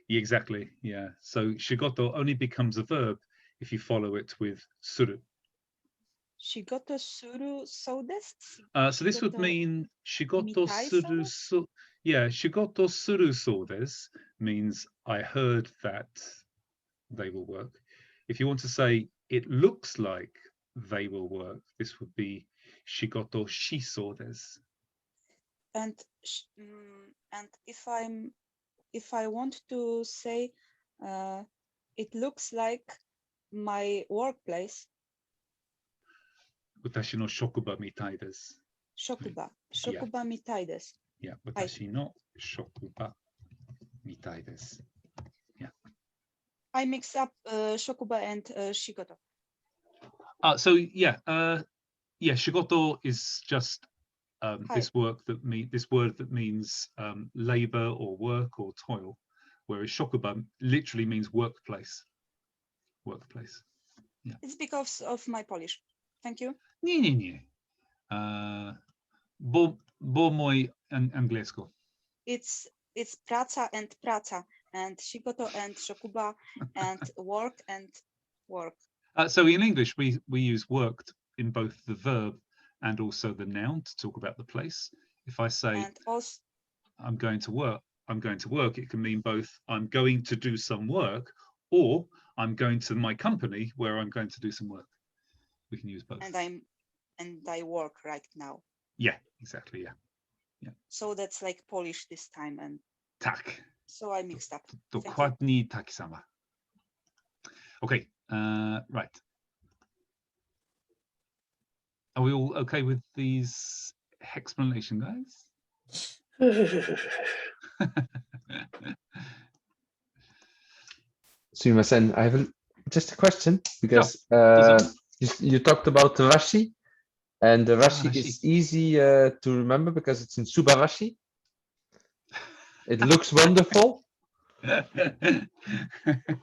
[SPEAKER 1] Exactly. Yeah. So shigoto only becomes a verb if you follow it with suru.
[SPEAKER 9] Shigoto suru so desu?
[SPEAKER 1] So this would mean shigoto suru so. Yeah, shigoto suru so desu means I heard that they will work. If you want to say it looks like they will work, this would be shigoto shiso desu.
[SPEAKER 9] And if I want to say it looks like my workplace.
[SPEAKER 1] Watashi no shokuba mitai desu.
[SPEAKER 9] Shokuba mitai desu.
[SPEAKER 1] Yeah, watashi no shokuba mitai desu. Yeah.
[SPEAKER 9] I mix up shokuba and shigoto.
[SPEAKER 1] So yeah, shigoto is just this word that means labor or work or toil, whereas shokuba literally means workplace. Yeah.
[SPEAKER 9] It's because of my Polish. Thank you.
[SPEAKER 1] Nie. Bo moi angielsko.
[SPEAKER 9] It's praca and shigoto and shokuba and work and work.
[SPEAKER 1] So in English, we use worked in both the verb and also the noun to talk about the place. If I say I'm going to work, it can mean both I'm going to do some work or I'm going to my company where I'm going to do some work. We can use both.
[SPEAKER 9] And I work right now.
[SPEAKER 1] Yeah, exactly. Yeah.
[SPEAKER 9] So that's like Polish this time and
[SPEAKER 1] tak.
[SPEAKER 9] So I mixed up.
[SPEAKER 1] Dokładnie tak samo. Okay, right. Are we all okay with these explanation, guys?
[SPEAKER 3] Sumimasen, I have just a question because you talked about the Rashi, and the Rashi is easy to remember because it's in Subarashi. It looks wonderful,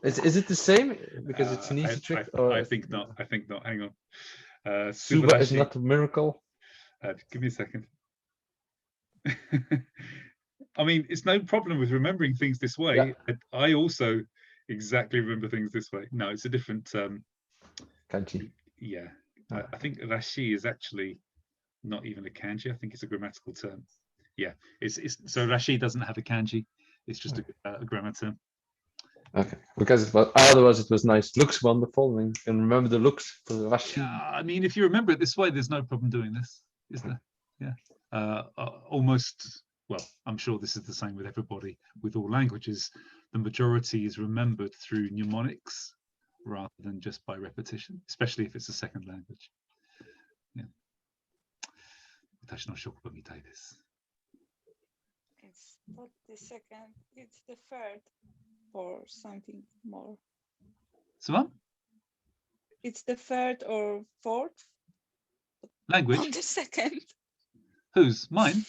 [SPEAKER 3] Is it the same? Because it's an easy trick.
[SPEAKER 1] I think not. I think not. Hang on.
[SPEAKER 3] Suba is
[SPEAKER 1] Subarashi.
[SPEAKER 3] not a miracle.
[SPEAKER 1] Give me a second. I mean, it's no problem with remembering things this way.
[SPEAKER 3] Yeah.
[SPEAKER 1] I also exactly remember things this way. No, it's a different.
[SPEAKER 3] Kanji.
[SPEAKER 1] Yeah, I think Rashi is actually not even a kanji. I think it's a grammatical term. Yeah, it's so Rashi doesn't have a kanji. It's just a grammar term.
[SPEAKER 3] Okay, because it was, otherwise it was nice. Looks wonderful, and you can remember the looks for Rashi.
[SPEAKER 1] Yeah, I mean, if you remember it this way, there's no problem doing this, is there? Yeah, almost. Well, I'm sure this is the same with everybody, with all languages. The majority is remembered through mnemonics rather than just by repetition, especially if it's a second language. Yeah. It's
[SPEAKER 9] not the second, it's the third or something more.
[SPEAKER 1] So
[SPEAKER 9] It's the third or fourth.
[SPEAKER 1] Language?
[SPEAKER 9] Not the second.
[SPEAKER 1] Whose? Mine?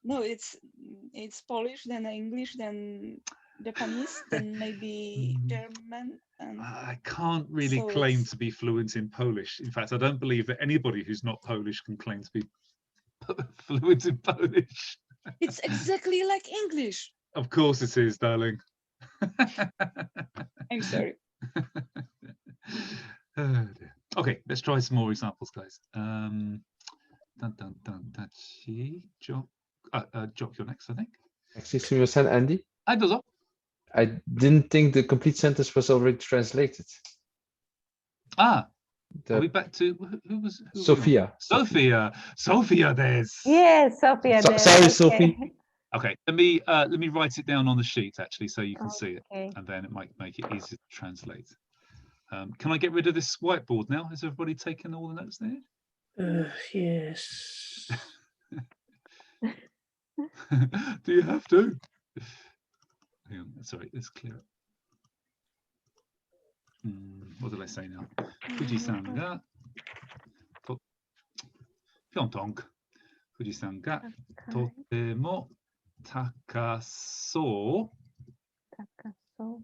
[SPEAKER 9] No, it's Polish, then English, then Japanese, then maybe German. And
[SPEAKER 1] I can't really
[SPEAKER 9] so
[SPEAKER 1] claim
[SPEAKER 9] it's-
[SPEAKER 1] to be fluent in Polish. In fact, I don't believe that anybody who's not Polish can claim to be fluent in Polish.
[SPEAKER 9] It's exactly like English.
[SPEAKER 1] Of course it is, darling.
[SPEAKER 9] I'm sorry.
[SPEAKER 1] Oh, dear. Okay, let's try some more examples, guys. Jock, you're next, I think.
[SPEAKER 3] Excuse me, Andy.
[SPEAKER 1] I does.
[SPEAKER 3] I didn't think the complete sentence was already translated.
[SPEAKER 1] Are
[SPEAKER 3] The
[SPEAKER 1] we back to who was
[SPEAKER 3] Sophia.
[SPEAKER 1] Sophia, there's.
[SPEAKER 10] Yes, Sophia.
[SPEAKER 3] So-
[SPEAKER 10] there,
[SPEAKER 3] sorry,
[SPEAKER 10] okay.
[SPEAKER 3] Sophie.
[SPEAKER 1] Okay, let me write it down on the sheet actually, so you can see it,
[SPEAKER 10] Okay.
[SPEAKER 1] and then it might make it easier to translate. Can I get rid of this whiteboard now? Has everybody taken all the notes there?
[SPEAKER 7] Yes.
[SPEAKER 1] Do you have to? Hang on, sorry, let's clear it. What did I say now? Fuji-san ga Pyeongdong. Fuji-san ga totemo takasou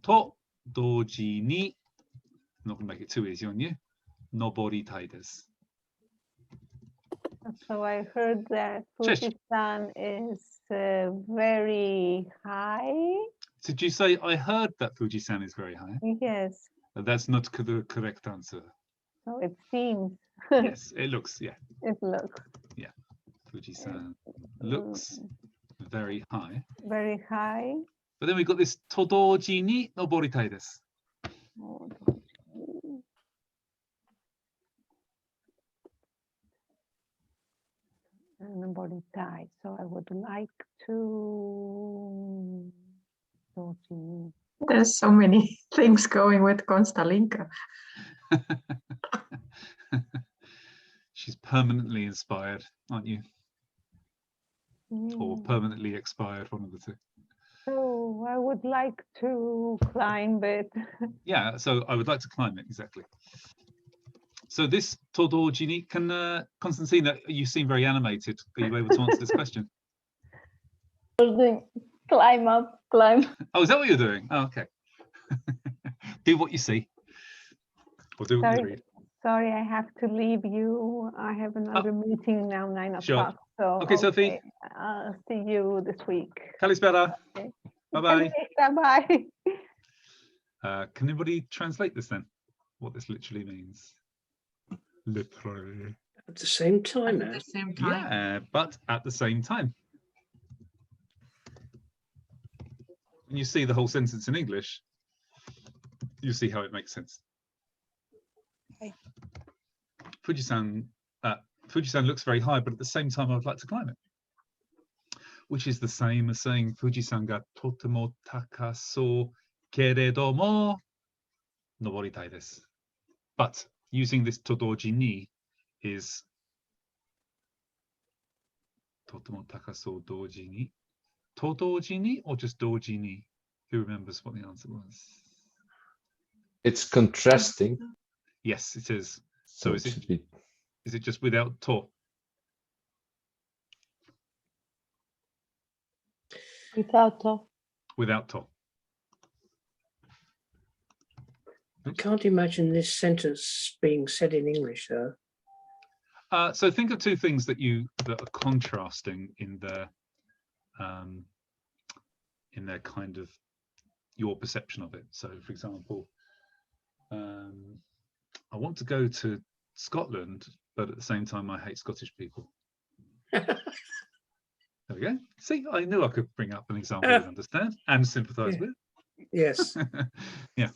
[SPEAKER 1] to doji ni, I'm not going to make it too easy on you, noboritai desu.
[SPEAKER 10] So I heard that
[SPEAKER 1] Shush.
[SPEAKER 10] Fuji-san is very high.
[SPEAKER 1] Did you say I heard that Fuji-san is very high?
[SPEAKER 10] Yes,
[SPEAKER 1] That's not the correct answer.
[SPEAKER 10] so it seems.
[SPEAKER 1] Yes, it looks, yeah.
[SPEAKER 10] It looks
[SPEAKER 1] Fuji-san looks very high.
[SPEAKER 10] very high.
[SPEAKER 1] But then we've got this todoji ni noboritai desu.
[SPEAKER 10] Oh, and the body died. So I would like to.
[SPEAKER 6] There's so many things going with Konstalinka.
[SPEAKER 1] She's permanently inspired, aren't you? Or permanently expired, one of the two.
[SPEAKER 10] So I would like to climb it.
[SPEAKER 1] Yeah, so I would like to climb it, exactly. So this todoji ni, can Constantina, you seem very animated. Are you able to answer this question?
[SPEAKER 4] Climb up, climb.
[SPEAKER 1] Oh, is that what you're doing? Oh, okay. Do what you see. Or do what you read.
[SPEAKER 10] Sorry, I have to leave you. I have another meeting now, 9
[SPEAKER 1] Sure.
[SPEAKER 10] o'clock. So
[SPEAKER 1] Okay, Sophie.
[SPEAKER 10] I'll see you this week.
[SPEAKER 1] Kalispera.
[SPEAKER 10] Okay.
[SPEAKER 1] Bye-bye.
[SPEAKER 10] Bye-bye.
[SPEAKER 1] Can anybody translate this then? What this literally means? Literally.
[SPEAKER 7] At the same time,
[SPEAKER 5] At the same time.
[SPEAKER 1] Yeah, but at the same time. When you see the whole sentence in English, you see how it makes sense.
[SPEAKER 9] Okay.
[SPEAKER 1] Fuji-san looks very high, but at the same time, I would like to climb it. Which is the same as saying Fuji-san ga totemo takasou keredomo noboritai desu. But using this todoji ni is totemo takasou doji ni. Todoji ni or just doji ni? Who remembers what the answer was?
[SPEAKER 3] It's contrasting.
[SPEAKER 1] Yes, it is. So
[SPEAKER 3] it should be
[SPEAKER 1] is it just without to?
[SPEAKER 4] Without to.
[SPEAKER 1] without to.
[SPEAKER 7] I can't imagine this sentence being said in English, though.
[SPEAKER 1] So think of two things that are contrasting in their kind of your perception of it. So, for example, I want to go to Scotland, but at the same time, I hate Scottish people. There we go. See, I knew I could bring up an example you'd understand and sympathise with.
[SPEAKER 7] Yes.
[SPEAKER 1] Yeah.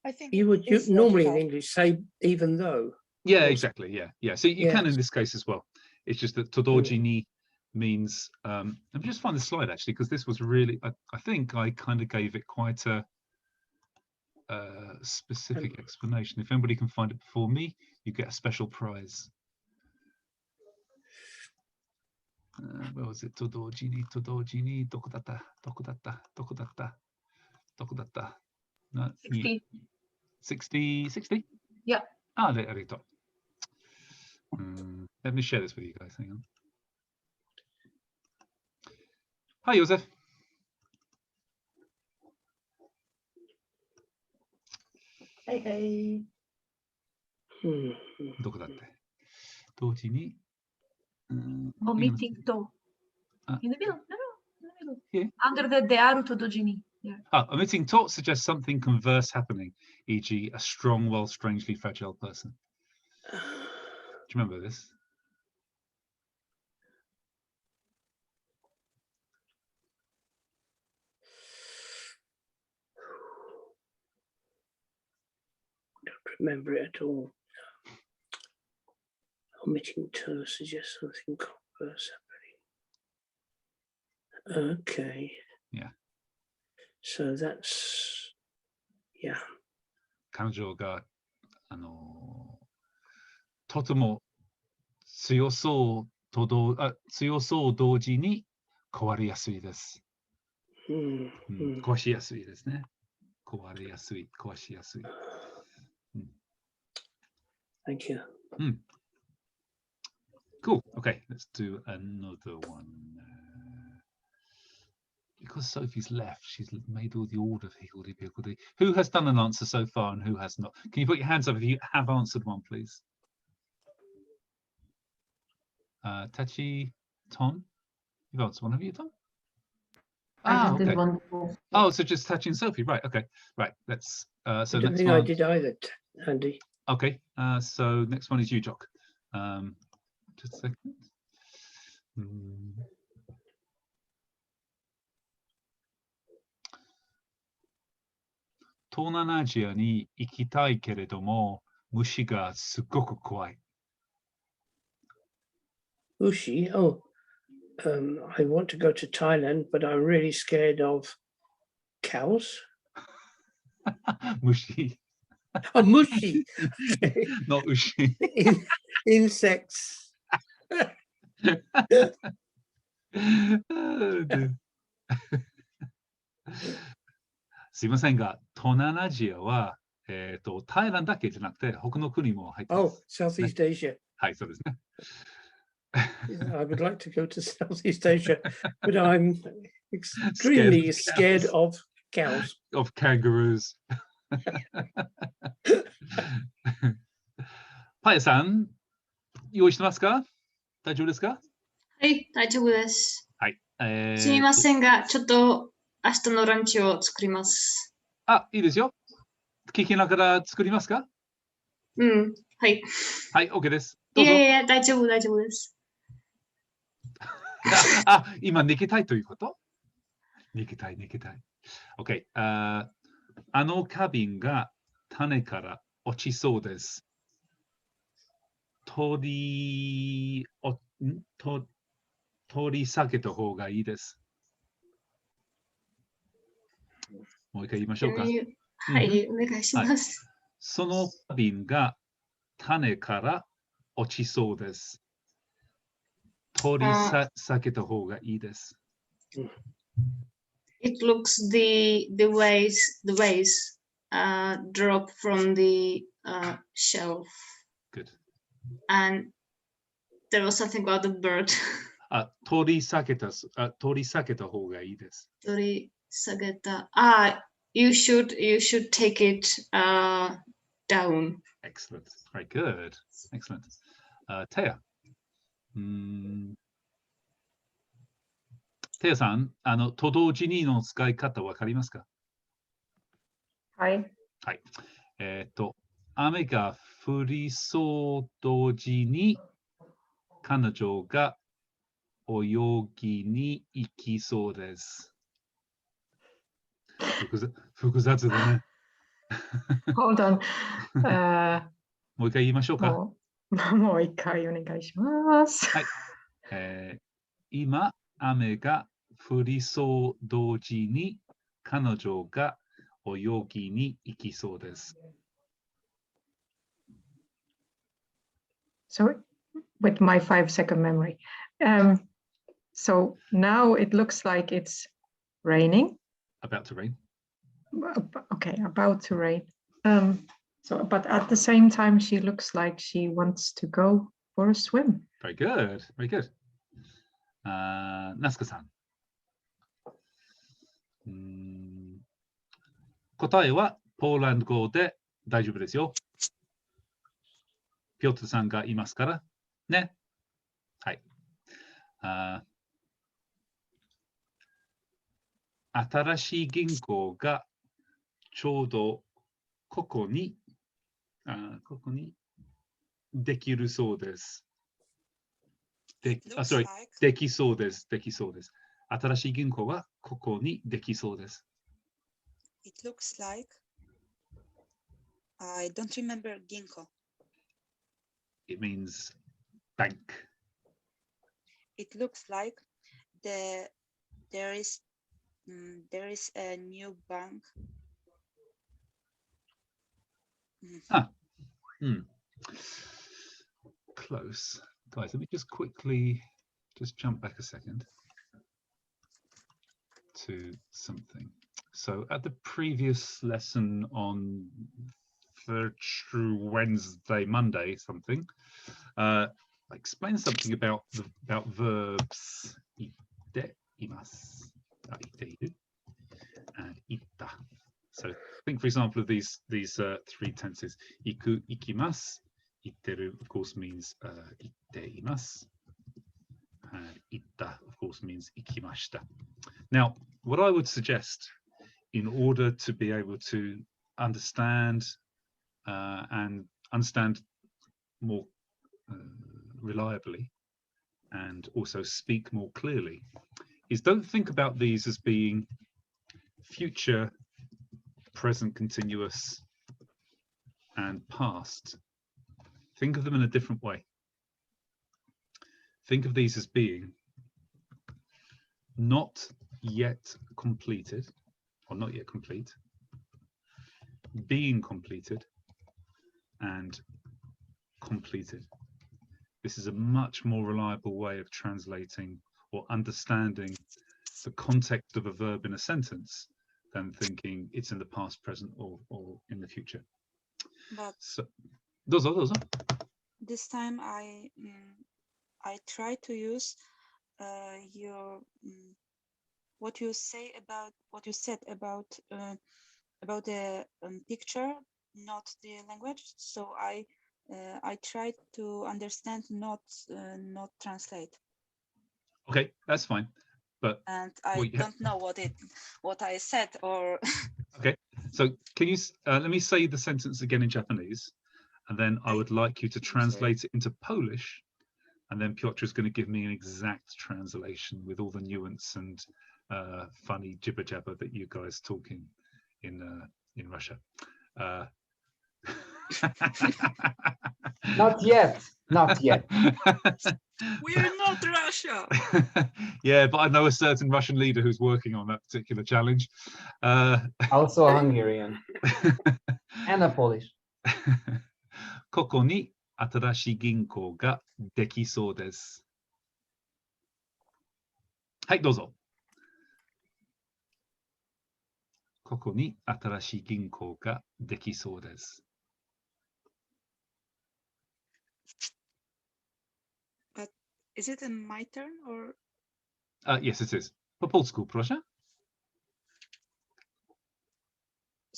[SPEAKER 9] I think
[SPEAKER 7] You would normally in English say even though.
[SPEAKER 1] Yeah, exactly. Yeah. So you can
[SPEAKER 7] Yes.
[SPEAKER 1] in this case as well. It's just that todoji ni means. Let me just find the slide actually, because this was really. I think I kind of gave it quite a specific explanation. If anybody can find it before me, you get a special prize. Where was it? Todoji ni, doko datta, doko datta, doko datta, doko datta. No,
[SPEAKER 5] 60.
[SPEAKER 1] 60?
[SPEAKER 5] Yeah.
[SPEAKER 1] Ah, there we go. Let me share this with you guys. Hang on. Hi, Joseph.
[SPEAKER 7] Hey.
[SPEAKER 1] どこだって。同時に。
[SPEAKER 5] Omitting to. In the middle. No, in the middle.
[SPEAKER 1] Here.
[SPEAKER 5] Under the aru todojini. Yeah.
[SPEAKER 1] Omitting to suggests something converse happening, e.g., a strong while strangely fragile person. Do you remember this?
[SPEAKER 7] Don't remember it at all. Omitting to suggest something converse happening. Okay.
[SPEAKER 1] Yeah.
[SPEAKER 7] So that's, yeah.
[SPEAKER 1] 彼女がとても強そう同時に壊れやすいです。壊しやすいですね。壊れやすい、壊しやすい。
[SPEAKER 7] Thank you.
[SPEAKER 1] Cool. Okay, let's do another one. Because Sophie's left, she's made all the order for higgledy-piggledy. Who has done an answer so far and who has not? Can you put your hands up if you have answered one, please? Tachi, Tom, you've answered one. Have you, Tom?
[SPEAKER 11] I just
[SPEAKER 1] okay.
[SPEAKER 11] did one before.
[SPEAKER 1] Oh, so just Tachi and Sophie, right? Okay, right. Let's. So
[SPEAKER 7] I don't
[SPEAKER 1] next
[SPEAKER 7] think
[SPEAKER 1] one.
[SPEAKER 7] I did either, Andy.
[SPEAKER 1] Okay. So next one is you, Jock. Just a second. 東南アジアに行きたいけれども、虫がすごく怖い。
[SPEAKER 7] Ushi, I want to go to Thailand, but I'm really scared of cows.
[SPEAKER 1] Mushi.
[SPEAKER 7] Oh, mushi.
[SPEAKER 1] Not ushi.
[SPEAKER 7] Insects.
[SPEAKER 1] Oh, dear. すいませんが、東南アジアは、タイランドだけじゃなくて、他の国も入ってます。
[SPEAKER 7] Oh, Southeast Asia.
[SPEAKER 1] はい、そうですね。
[SPEAKER 7] I would like to go to Southeast Asia, but I'm extremely scared of cows.
[SPEAKER 1] Of kangaroos. パヤさん、用意してますか？大丈夫ですか？
[SPEAKER 8] はい、大丈夫です。
[SPEAKER 1] はい。
[SPEAKER 8] すみませんが、ちょっと明日のランチを作ります。
[SPEAKER 1] あ、いいですよ。聞きながら作りますか？
[SPEAKER 8] うん、はい。
[SPEAKER 1] はい、OK です。
[SPEAKER 8] いやいやいや、大丈夫、大丈夫です。
[SPEAKER 1] 今、寝きたいということ？寝きたい。OK。あの花瓶が種から落ちそうです。取り下げた方がいいです。もう一回言いましょうか。
[SPEAKER 8] はい、お願いします。
[SPEAKER 1] その花瓶が種から落ちそうです。取り下げた方がいいです。
[SPEAKER 8] It looks the vase drop from the shelf.
[SPEAKER 1] Good.
[SPEAKER 8] And there was something about the bird.
[SPEAKER 1] 取り下げた方がいいです。
[SPEAKER 8] Sageta. You should take it down.
[SPEAKER 1] Excellent. Very good. Excellent. Taya. テヤさん、と同時にの使い方わかりますか？
[SPEAKER 6] はい。
[SPEAKER 1] はい。雨が降りそう同時に彼女が泳ぎに行きそうです。複雑だね。
[SPEAKER 6] Hold on.
[SPEAKER 1] もう一回言いましょうか。
[SPEAKER 6] もう一回お願いします。
[SPEAKER 1] はい。今、雨が降りそう同時に彼女が泳ぎに行きそうです。
[SPEAKER 6] So, with my 5-second memory. So now it looks like it's raining.
[SPEAKER 1] About to rain.
[SPEAKER 6] Okay, about to rain. So, but at the same time, she looks like she wants to go for a swim.
[SPEAKER 1] Very good. Very good. Nasukaさん。答えはポーランド語で大丈夫ですよ。ピョートルさんがいますからね。はい。新しい銀行がちょうどここにできるそうです。できそうです。できそうです。新しい銀行はここにできそうです。
[SPEAKER 9] It looks like I don't remember ginko.
[SPEAKER 1] It means bank.
[SPEAKER 9] It looks like there is a new bank.
[SPEAKER 1] Close. Guys, let me just quickly jump back a second to something. So at the previous lesson on Wednesday, Monday, something, I explained something about verbs. Ite, imasu, ite, and itta. So think, for example, of these three tenses. Iku, ikimasu. Itteru, of course, means itte imasu. And itta, of course, means ikimashita. Now, what I would suggest, in order to be able to understand and understand more reliably and also speak more clearly, is don't think about these as being future, present continuous, and past. Think of them in a different way. Think of these as being not yet completed, or not yet complete, being completed, and completed. This is a much more reliable way of translating or understanding the context of a verb in a sentence than thinking it's in the past, present, or in the future.
[SPEAKER 9] But
[SPEAKER 1] so, dozo.
[SPEAKER 9] This time I try to use what you said about the picture, not the language. So I try to understand, not translate.
[SPEAKER 1] Okay, that's fine. But
[SPEAKER 9] and I don't know what I said or.
[SPEAKER 1] Okay, so can you let me say the sentence again in Japanese, and then I would like you to translate it into Polish, and then Piotr is going to give me an exact translation with all the nuance and funny jibber jabber that you guys talk in Russia.
[SPEAKER 12] Not yet.
[SPEAKER 9] We're not Russia.
[SPEAKER 1] Yeah, but I know a certain Russian leader who's working on that particular challenge.
[SPEAKER 12] Also a Hungarian and a Polish.
[SPEAKER 1] ここに新しい銀行ができそうです。はい、どうぞ。ここに新しい銀行ができそうです。
[SPEAKER 9] But is it my turn or?
[SPEAKER 1] Yes, it is. Po polsku, proszę.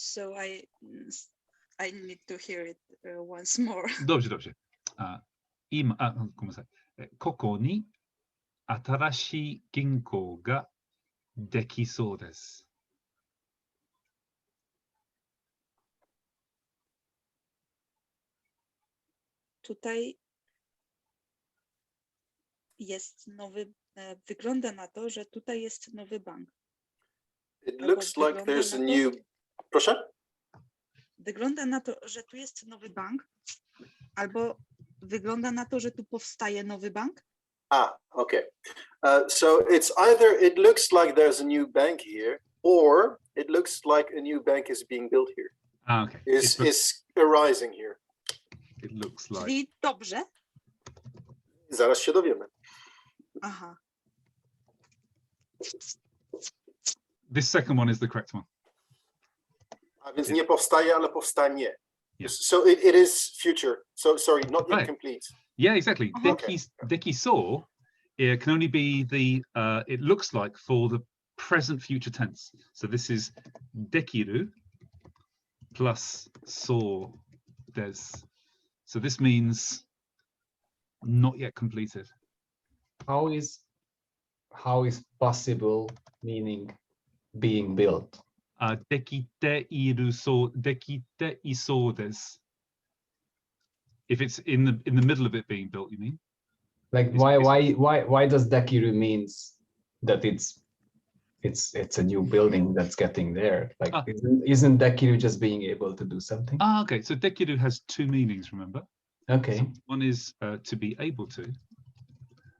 [SPEAKER 9] So I need to hear it once more.
[SPEAKER 1] Dobrze, dobrze. 今、ごめんなさい。ここに新しい銀行ができそうです。
[SPEAKER 9] Tutaj jest nowy, wygląda na to, że tutaj jest nowy bank.
[SPEAKER 13] It looks like there's a new... Proszę?
[SPEAKER 9] Wygląda na to, że tu jest nowy bank, albo wygląda na to, że tu powstaje nowy bank.
[SPEAKER 13] Okay. So it's either it looks like there's a new bank here, or it looks like a new bank is being built here.
[SPEAKER 1] Okay.
[SPEAKER 13] Is arising here.
[SPEAKER 1] It looks like.
[SPEAKER 9] Czyli dobrze.
[SPEAKER 13] Zaraz się dowiemy.
[SPEAKER 9] Aha.
[SPEAKER 1] This second one is the correct one.
[SPEAKER 13] A więc nie powstaje, ale powstanie.
[SPEAKER 1] Yeah.
[SPEAKER 13] So it is future. So sorry, not yet
[SPEAKER 1] Right.
[SPEAKER 13] complete.
[SPEAKER 1] Yeah, exactly.
[SPEAKER 13] Okay.
[SPEAKER 1] Deki saw it can only be the it looks like for the present future tense. So this is dekiru plus saw des. So this means not yet completed.
[SPEAKER 12] How is possible meaning being built?
[SPEAKER 1] Dekite iso des. If it's in the middle of it being built, you mean?
[SPEAKER 12] Like why does dekiru means that it's a new building that's getting there? Like isn't dekiru just being able to do something?
[SPEAKER 1] Okay. So dekiru has two meanings, remember?
[SPEAKER 12] Okay.
[SPEAKER 1] So one is to be able to,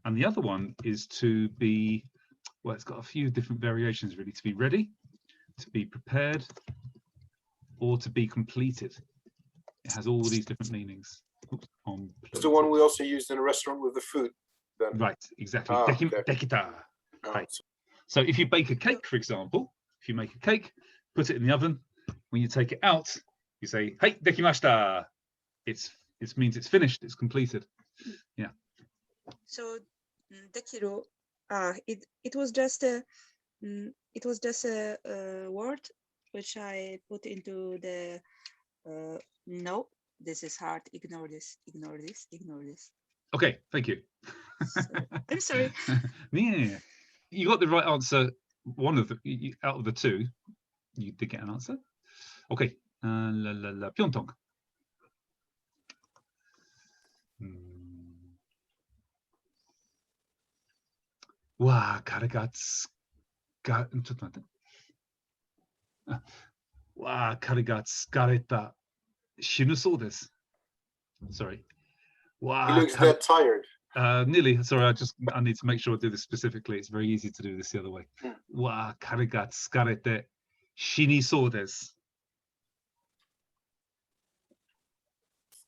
[SPEAKER 1] and the other one is to be, well, it's got a few different variations really. To be ready, to be prepared, or to be completed. It has all these different meanings.
[SPEAKER 13] It's the one we also used in a restaurant with the food. Then.
[SPEAKER 1] Right, exactly.
[SPEAKER 13] Okay.
[SPEAKER 1] Dekita. Right. So if you bake a cake, for example, if you make a cake, put it in the oven, when you take it out, you say, "Hey, dekimashita." It means it's finished, it's completed. Yeah.
[SPEAKER 9] So dekiru, it was just a word which I put into the no. This is hard. Ignore this. Ignore this. Ignore this.
[SPEAKER 1] Okay, thank you.
[SPEAKER 9] So, I'm sorry.
[SPEAKER 1] Yeah, you got the right answer. One of the out of the two, you did get an answer. Okay, Pyeongtong. Wow, Karagat's got. Wow, Karagat's gareta. Shinusou desu. Sorry. Wow.
[SPEAKER 13] He looks that tired.
[SPEAKER 1] Nearly. Sorry, I need to make sure I do this specifically. It's very easy to do this the other way. Wa kare ga tsukarete shinisou desu.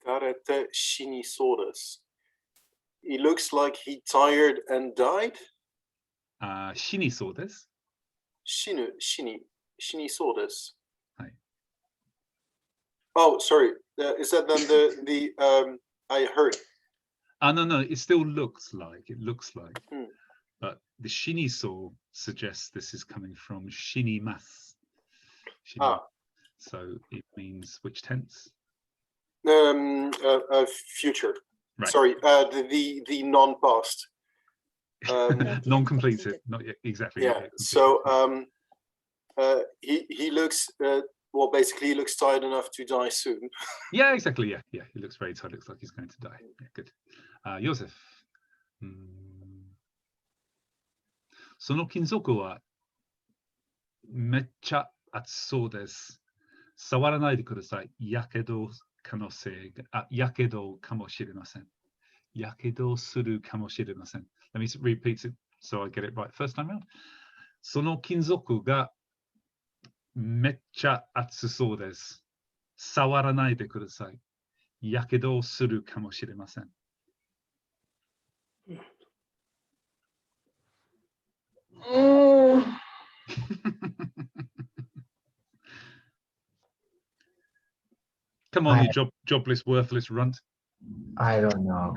[SPEAKER 13] Tsukarete shinisou desu. He looks like he tired and died.
[SPEAKER 1] Shinisou desu.
[SPEAKER 13] Shinisou desu. Oh, sorry. Is that then the I heard?
[SPEAKER 1] No. It still looks like. But the shinisou suggests this is coming from shinimasu. So it means which tense?
[SPEAKER 13] Future.
[SPEAKER 1] Right.
[SPEAKER 13] Sorry. The non-past.
[SPEAKER 1] Non-completed. Not yet exactly.
[SPEAKER 13] Yeah. So he looks. Well, basically, he looks tired enough to die soon.
[SPEAKER 1] Yeah, exactly. Yeah. He looks very tired. Looks like he's going to die. Yeah, good. Joseph. その金属はめっちゃ熱そうです。触らないでください。やけどかもしれません。やけどするかもしれません。Let me repeat it so I get it right first time round. その金属がめっちゃ熱そうです。触らないでください。やけどするかもしれません。Come on, you jobless, worthless runt.
[SPEAKER 12] I don't know.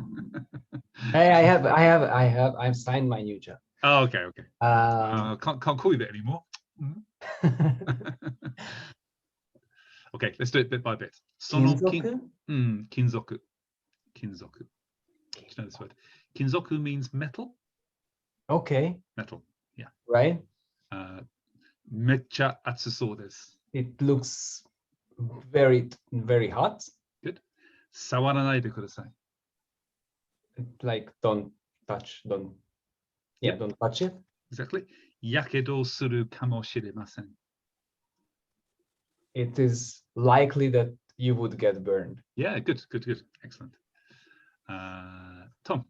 [SPEAKER 12] Hey, I've signed my new job.
[SPEAKER 1] Oh, okay. Can't call you that anymore. Okay, let's do it bit by bit. Sono
[SPEAKER 12] Kinzoku?
[SPEAKER 1] Kinzoku. Kinzoku. Do you know this word? Kinzoku means metal.
[SPEAKER 12] Okay.
[SPEAKER 1] Metal. Yeah.
[SPEAKER 12] Right.
[SPEAKER 1] Mecha atsusou desu.
[SPEAKER 12] It looks very, very hot.
[SPEAKER 1] Good. Sawaranai de kudasai.
[SPEAKER 12] Like don't touch, don't touch it.
[SPEAKER 1] Exactly. Yakedo suru kamoshiremasen.
[SPEAKER 12] It is likely that you would get burned.
[SPEAKER 1] Yeah, good. Excellent. Tom.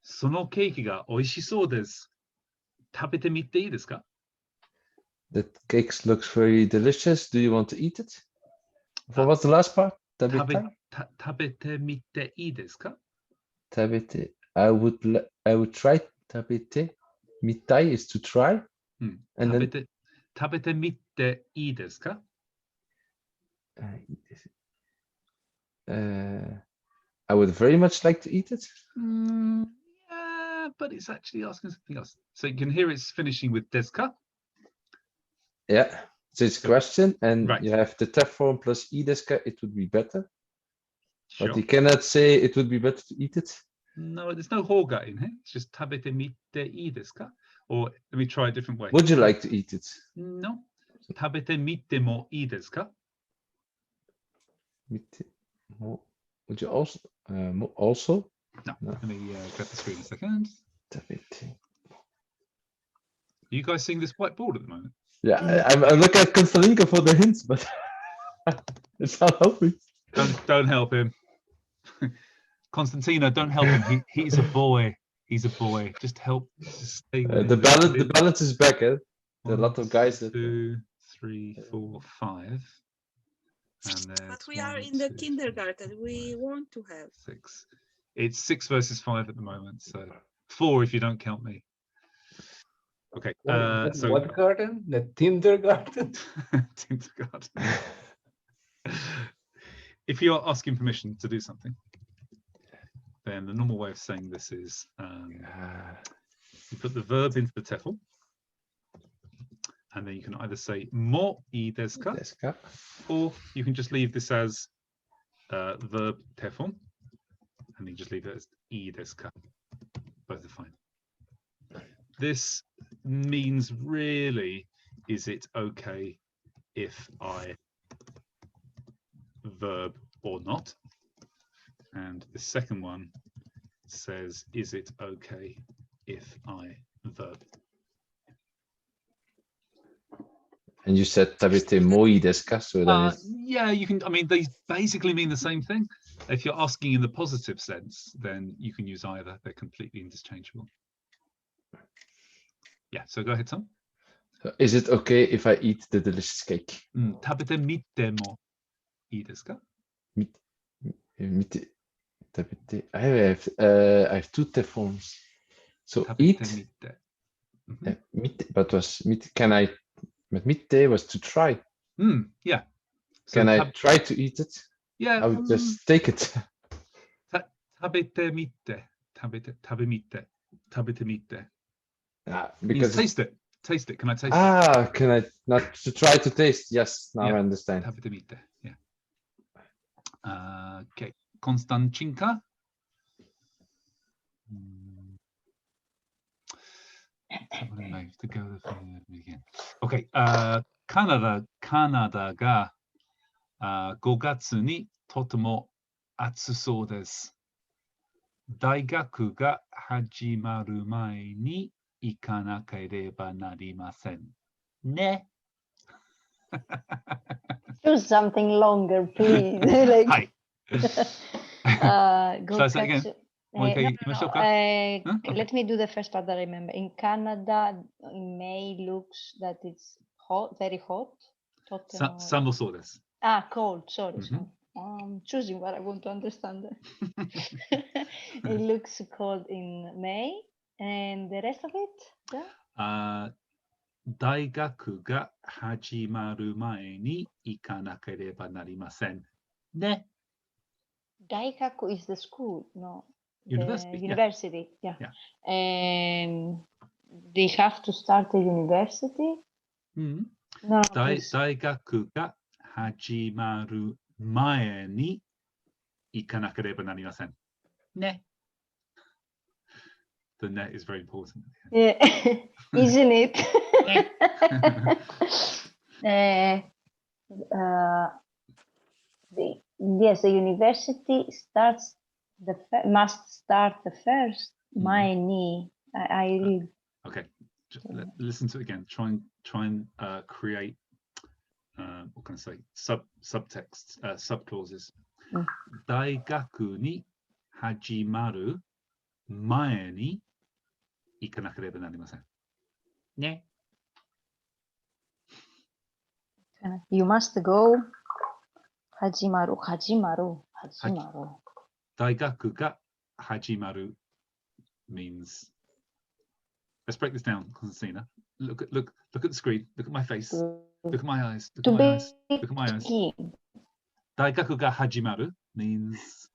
[SPEAKER 1] そのケーキが美味しそうです。食べてみていいですか?
[SPEAKER 3] The cake looks very delicious. Do you want to eat it? What's the last part? 食べてみていいですか? 食べて. I would try. 食べてみたい is to try. And
[SPEAKER 1] 食べてみていいですか?
[SPEAKER 3] I would very much like to eat it.
[SPEAKER 1] Yeah, but it's actually asking something else. So you can hear it's finishing with deska.
[SPEAKER 3] Yeah, so it's a question, and
[SPEAKER 1] right.
[SPEAKER 3] you have the te form plus i deska, it would be better.
[SPEAKER 1] Sure.
[SPEAKER 3] But you cannot say it would be better to eat it.
[SPEAKER 1] No, there's no hoga in here. It's just tabete mite i desu ka? Or let me try a different way.
[SPEAKER 3] Would you like to eat it?
[SPEAKER 1] No. Tabete mite mo i desu ka?
[SPEAKER 3] Would you also? Also?
[SPEAKER 1] No. Let me grab the screen a second. You guys seeing this whiteboard at the moment?
[SPEAKER 3] Yeah, I'm looking at Konstantinka for the hints, but it's not helping.
[SPEAKER 1] Don't help him. Constantino, don't help him. He's a boy. He's a boy. Just help. Just stay with
[SPEAKER 3] the balance is back. Eh? There are a lot of guys that.
[SPEAKER 1] 2, 3, 4, 5.
[SPEAKER 9] But we are in the kindergarten. We want to have
[SPEAKER 1] 6. It's 6 versus 5 at the moment. So 4 if you don't count me. Okay. So
[SPEAKER 12] what garden? The Tindergarten?
[SPEAKER 1] Tindergarten. If you're asking permission to do something, then the normal way of saying this is you put the verb into the TEFL, and then you can either say mo I desu ka, or you can just leave this as verb TEFL, and then just leave it as I desu ka. Both are fine. This means really, is it okay if I verb or not? And the second one says, is it okay if I verb?
[SPEAKER 3] And you said tabete moi desu ka, so that is...
[SPEAKER 1] Yeah, you can. I mean, they basically mean the same thing. If you're asking in the positive sense, then you can use either. They're completely interchangeable. Yeah, so go ahead, Tom.
[SPEAKER 3] Is it okay if I eat the delicious cake?
[SPEAKER 1] Tabete mite mo ii desu ka?
[SPEAKER 3] I have 2 te forms. So eat. But was can I? But mitte was to try.
[SPEAKER 1] Yeah. So
[SPEAKER 3] can I try to eat it?
[SPEAKER 1] Yeah.
[SPEAKER 3] I would just take it.
[SPEAKER 1] Tabete mite. Tabete mite.
[SPEAKER 3] Because
[SPEAKER 1] taste it. Taste it. Can I taste it?
[SPEAKER 3] Can I not to try to taste? Yes, now I understand.
[SPEAKER 1] Tabete mite. Yeah. Okay. Konstantinka. To go again. Okay. カナダが5月にとても暑そうです。大学が始まる前に行かなければなりませんね。
[SPEAKER 4] Choose something longer, please. Like,
[SPEAKER 1] Shall I say again?
[SPEAKER 4] Let me do the first part that I remember. In Canada, in May looks that it's hot, very hot.
[SPEAKER 1] 寒そうです。
[SPEAKER 4] Cold. Sorry. I'm choosing what I want to understand. It looks cold in May, and the rest of it. Yeah?
[SPEAKER 1] 大学が始まる前に行かなければなりませんね。
[SPEAKER 4] Daigaku is the school, no.
[SPEAKER 1] University.
[SPEAKER 4] University, yeah. they have to start a university?
[SPEAKER 1] Mm.
[SPEAKER 4] No, please.
[SPEAKER 1] 大学が始まる前に行かなければなりません。ね。The net is very important.
[SPEAKER 4] Yeah, isn't it? Yes, the university starts must start the first. My knee. I read.
[SPEAKER 1] Okay, listen to it again. Try and create what can I say? Subtext, subclauses. 大学に始まる前に行かなければなりません。ね。
[SPEAKER 4] You must go. 始まる。
[SPEAKER 1] 大学が始まる means. Let's break this down, Constantina. Look at the screen. Look at my face. Look at my eyes. Look at my eyes. Look at my eyes. 大学が始まる means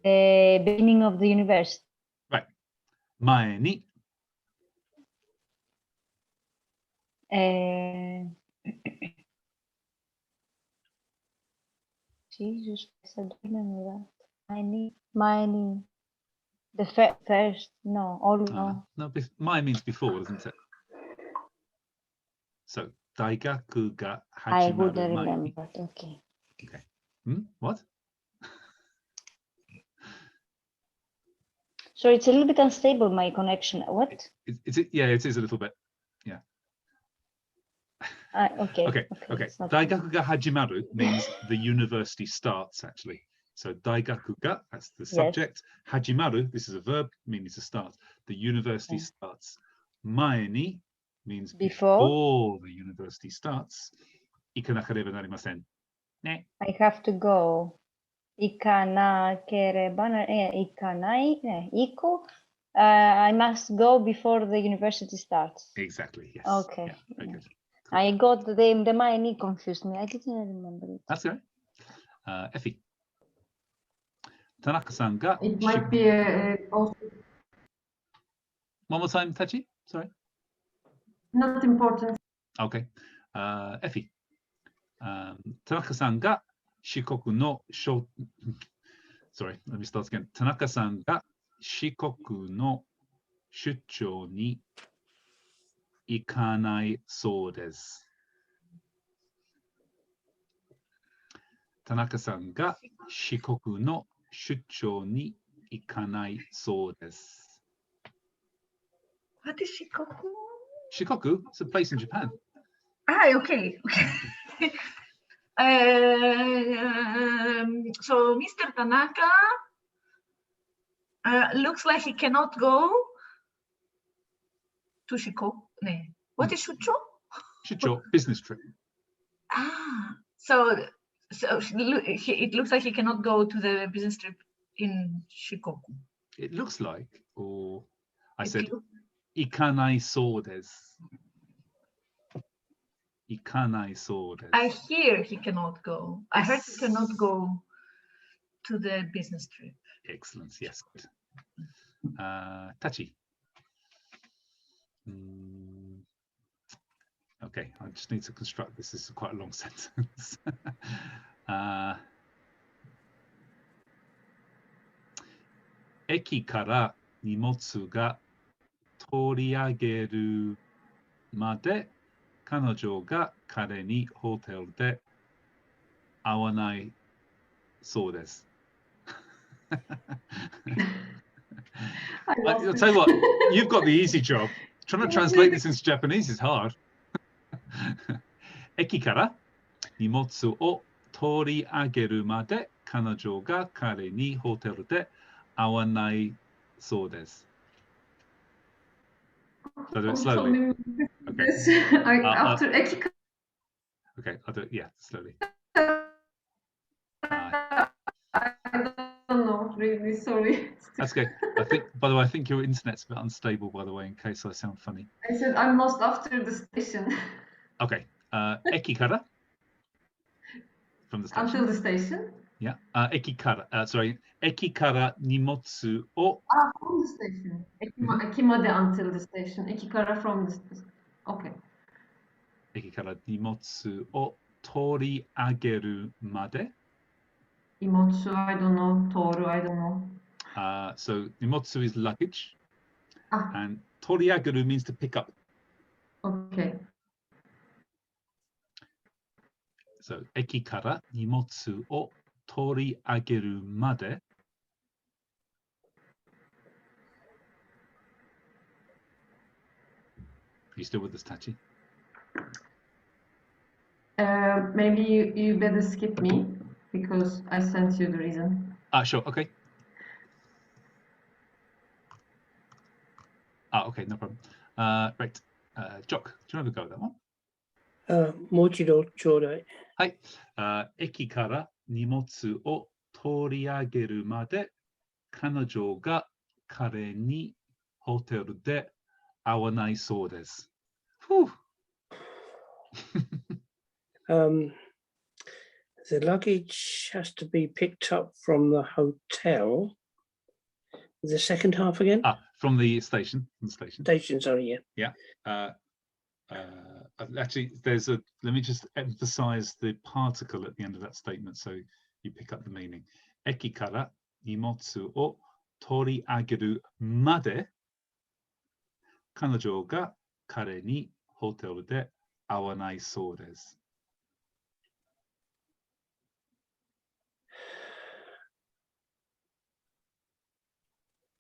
[SPEAKER 4] the beginning of the university.
[SPEAKER 1] Right. 前に
[SPEAKER 4] Jesus, I don't remember that. Mine. The first, no, all no.
[SPEAKER 1] No, mine means before, doesn't it? So, 大学が
[SPEAKER 4] I
[SPEAKER 1] 始ま
[SPEAKER 4] would
[SPEAKER 1] る前に
[SPEAKER 4] remember. Okay.
[SPEAKER 1] Okay. What?
[SPEAKER 4] So it's a little bit unstable, my connection. What?
[SPEAKER 1] Yeah, it is a little bit. Yeah.
[SPEAKER 4] Okay.
[SPEAKER 1] Okay.大学が始まる means the university starts, actually. So 大学が, that's the subject. 始まる, this is a verb, meaning to start. The university starts. 前に means before the university starts. 行かなければなりません。ね。
[SPEAKER 4] I have to go. 行かなければな、行かない、行く。I must go before the university starts.
[SPEAKER 1] Exactly, yes.
[SPEAKER 4] Okay.
[SPEAKER 1] Yeah, very good.
[SPEAKER 4] I got the mine confused me. I didn't remember it.
[SPEAKER 1] That's okay. Effie. 田中さんが
[SPEAKER 11] It might be also
[SPEAKER 1] One more time, Tachi. Sorry.
[SPEAKER 11] not important.
[SPEAKER 1] Okay. Effie. 田中さんが四国のSorry, let me start again. 田中さんが四国の出張に行かないそうです。田中さんが四国の出張に行かないそうです。
[SPEAKER 5] What is Shikoku?
[SPEAKER 1] Shikoku? It's a place in Japan.
[SPEAKER 5] Okay. So Mr. Tanaka looks like he cannot go to Shikoku. What is Shucho?
[SPEAKER 1] Shucho, business trip.
[SPEAKER 5] So it looks like he cannot go to the business trip in Shikoku.
[SPEAKER 1] It looks like, or I said, ikanai so desu. Ikanai so desu.
[SPEAKER 5] I hear he cannot go. I heard he cannot go to the business trip.
[SPEAKER 1] Excellent, yes. Tachi. Okay, I just need to construct this. This is quite a long sentence. 駅から荷物が取り上げるまで彼女が彼にホテルで会わないそうです。I'll tell you what, you've got the easy job. Trying to translate this into Japanese is hard. 駅から荷物を取り上げるまで彼女が彼にホテルで会わないそうです So do it slowly. Okay.
[SPEAKER 11] After Eki.
[SPEAKER 1] Okay, I'll do it. Yeah, slowly.
[SPEAKER 11] I don't know, really, sorry.
[SPEAKER 1] That's okay. I think, by the way, I think your internet's a bit unstable, by the way, in case I sound funny.
[SPEAKER 11] I said I'm lost after the station.
[SPEAKER 1] Okay. Eki kara. From the station.
[SPEAKER 11] Until the station.
[SPEAKER 1] Yeah. Yeah. Eki kara, sorry. Eki kara nimotsu o.
[SPEAKER 11] From the station. Ekimade until the station. Ekikara from the station. Okay.
[SPEAKER 1] Eki kara nimotsu o tori ageru made.
[SPEAKER 11] Imotsu, I don't know. Toru, I don't know.
[SPEAKER 1] So nimotsu is luggage, and tori ageru means to pick up.
[SPEAKER 11] Okay.
[SPEAKER 1] So eki kara nimotsu o tori ageru made. Are you still with us, Tachi?
[SPEAKER 11] Maybe you better skip me because I sent you the reason.
[SPEAKER 1] Sure, okay. Okay, no problem. Right, Jock, do you want to go with that one?
[SPEAKER 7] もう一度ちょうだい。
[SPEAKER 1] はい。駅から荷物を取り上げるまで、彼女が彼にホテルで会わないそうです。
[SPEAKER 7] The luggage has to be picked up from the hotel. The second half again?
[SPEAKER 1] From the station. From the station.
[SPEAKER 7] Station, sorry, yeah.
[SPEAKER 1] Yeah. Actually, let me just emphasize the particle at the end of that statement so you pick up the meaning. Eki kara nimotsu o toriageru made, 彼女が彼にホテルで会わないそうです。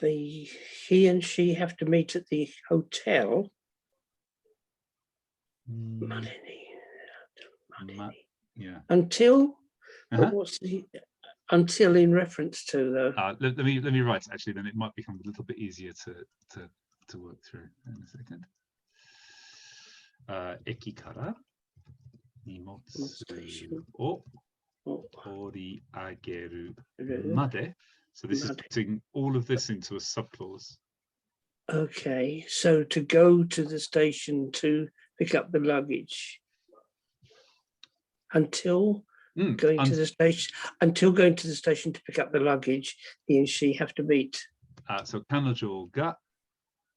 [SPEAKER 7] He and she have to meet at the hotel.
[SPEAKER 1] Yeah.
[SPEAKER 7] Until what's the until in reference to though?
[SPEAKER 1] Let me write actually, then it might become a little bit easier to work through. In a second. Eki kara nimotsu o toriageru made. So this is putting all of this into a subclause.
[SPEAKER 7] Okay, so to go to the station to pick up the luggage until going to the station to pick up the luggage, he and she have to meet.
[SPEAKER 1] So 彼女が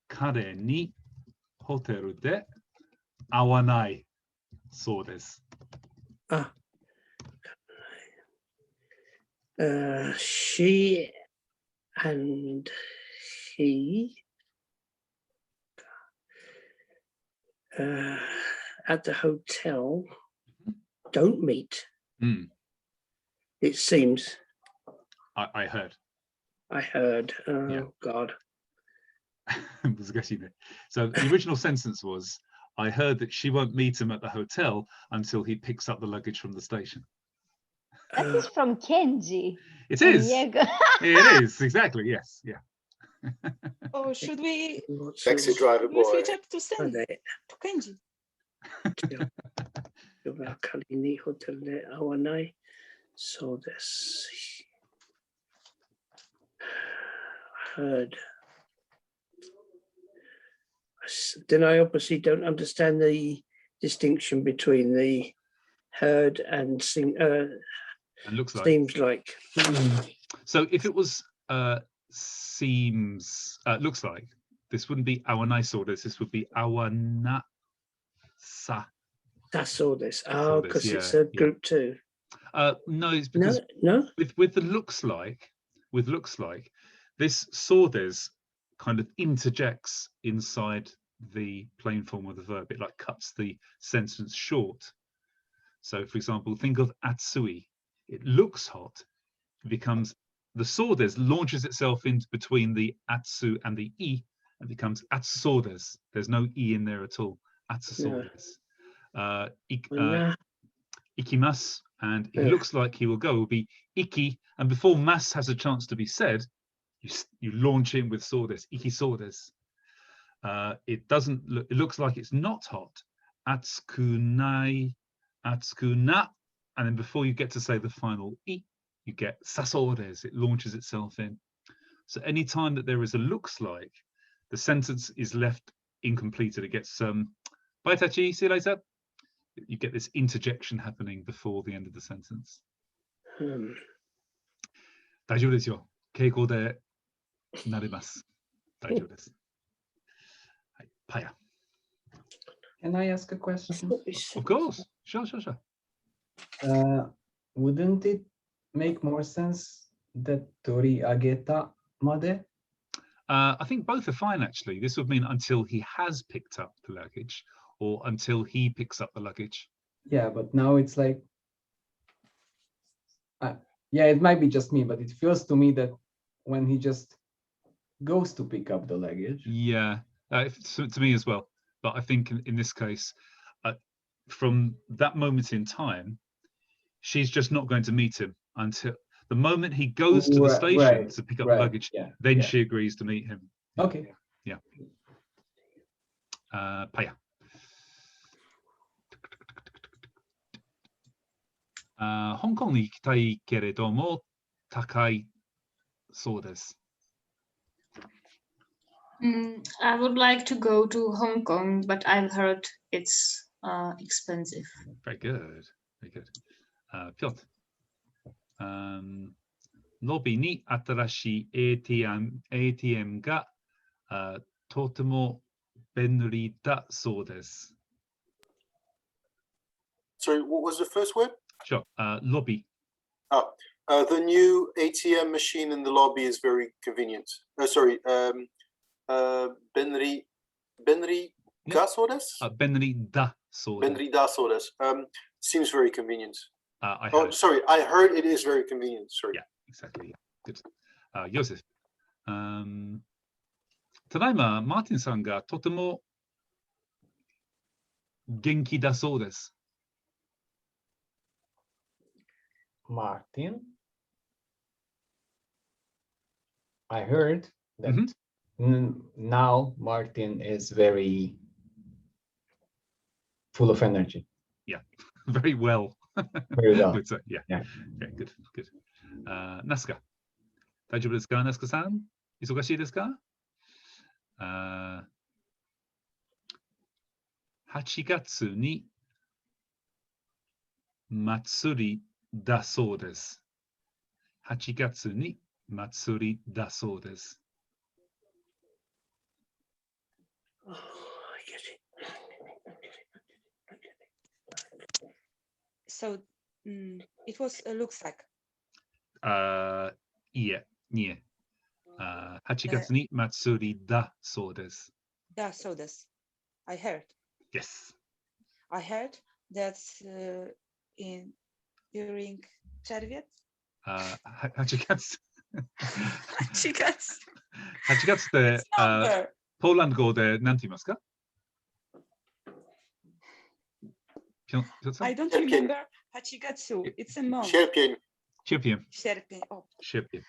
[SPEAKER 1] 彼にホテルで会わないそうです。
[SPEAKER 7] She and he at the hotel don't meet. It seems.
[SPEAKER 1] I heard.
[SPEAKER 7] Oh God.
[SPEAKER 1] So the original sentence was, I heard that she won't meet him at the hotel until he picks up the luggage from the station.
[SPEAKER 4] That is from Kenji.
[SPEAKER 1] It is. It is, exactly, yes. Yeah.
[SPEAKER 9] Oh, should we
[SPEAKER 13] Taxi driver boy.
[SPEAKER 9] switch up to Sen? To Kenji.
[SPEAKER 7] So this heard. Then I obviously don't understand the distinction between the heard and sing.
[SPEAKER 1] And looks like.
[SPEAKER 7] Seems like.
[SPEAKER 1] So if it was looks like, this wouldn't be awanai saw this would be awana sa.
[SPEAKER 7] I saw this. Oh, because it's a group two.
[SPEAKER 1] No, it's because with the looks like, this saw this kind of interjects inside the plain form of the verb. It like cuts the sentence short. So for example, think of atsui. It looks hot. It becomes the sordes launches itself into between the atsu and the e and becomes atsordes. There's no e in there at all. Atsordes. Ikimas, and it looks like he will go will be iki, and before mas has a chance to be said, you launch in with sordes, iki sordes. It doesn't look, it looks like it's not hot. Atsukunai, atsukuna, and then before you get to say the final e, you get sasordes, it launches itself in. So any time that there is a looks like, the sentence is left incompleted. It gets bye Tachi, see you later. You get this interjection happening before the end of the sentence. 大丈夫ですよ。敬語でなれます。大丈夫です。はい、パヤ。
[SPEAKER 12] Can I ask a question?
[SPEAKER 1] Of course. Sure, sure, sure.
[SPEAKER 12] Wouldn't it make more sense that tori ageta made?
[SPEAKER 1] I think both are fine, actually. This would mean until he has picked up the luggage or until he picks up the luggage.
[SPEAKER 12] Yeah, but now it's like, yeah, it might be just me, but it feels to me that when he just goes to pick up the luggage.
[SPEAKER 1] Yeah, to me as well. But I think in this case, from that moment in time, she's just not going to meet him until the moment he goes to the station to pick up the luggage.
[SPEAKER 12] Yeah,
[SPEAKER 1] then she agrees to meet him.
[SPEAKER 12] Okay.
[SPEAKER 1] Yeah. Paya. 香港に行きたいけれども高いそうです。
[SPEAKER 8] I would like to go to Hong Kong, but I've heard it's expensive.
[SPEAKER 1] Very good. Very good. Piotr. ロビーに新しい ATM がとても便利だそうです。
[SPEAKER 13] Sorry, what was the first word?
[SPEAKER 1] Sure. Lobby.
[SPEAKER 13] The new ATM machine in the lobby is very convenient. Sorry. Benri ga so desu?
[SPEAKER 1] Benri da so desu.
[SPEAKER 13] Benri da so desu. Seems very convenient.
[SPEAKER 1] Sorry,
[SPEAKER 13] I heard it is very convenient. Sorry.
[SPEAKER 1] Yeah, exactly. Good. Joseph. ただいまマーティンさんがとても元気だそうです。
[SPEAKER 12] Martin? I heard that now Martin is very full of energy.
[SPEAKER 1] Yeah, very well.
[SPEAKER 12] Very well.
[SPEAKER 1] Yeah. Okay, good, good. ナスカ、大丈夫ですか、ナスカさん？忙しいですか？8月に祭りだそうです。8月に祭りだそうです。
[SPEAKER 9] So it was looks like.
[SPEAKER 1] いえ。8月に祭りだそうです。
[SPEAKER 9] だそうです。I heard.
[SPEAKER 1] Yes.
[SPEAKER 9] I heard that's during czerwiec.
[SPEAKER 1] 8月。
[SPEAKER 9] 8月。
[SPEAKER 1] 8月ってポーランド語で何て言いますか？
[SPEAKER 9] I don't remember 8月. It's a month.
[SPEAKER 1] Sierpień.
[SPEAKER 9] Oh.
[SPEAKER 1] Sierpień.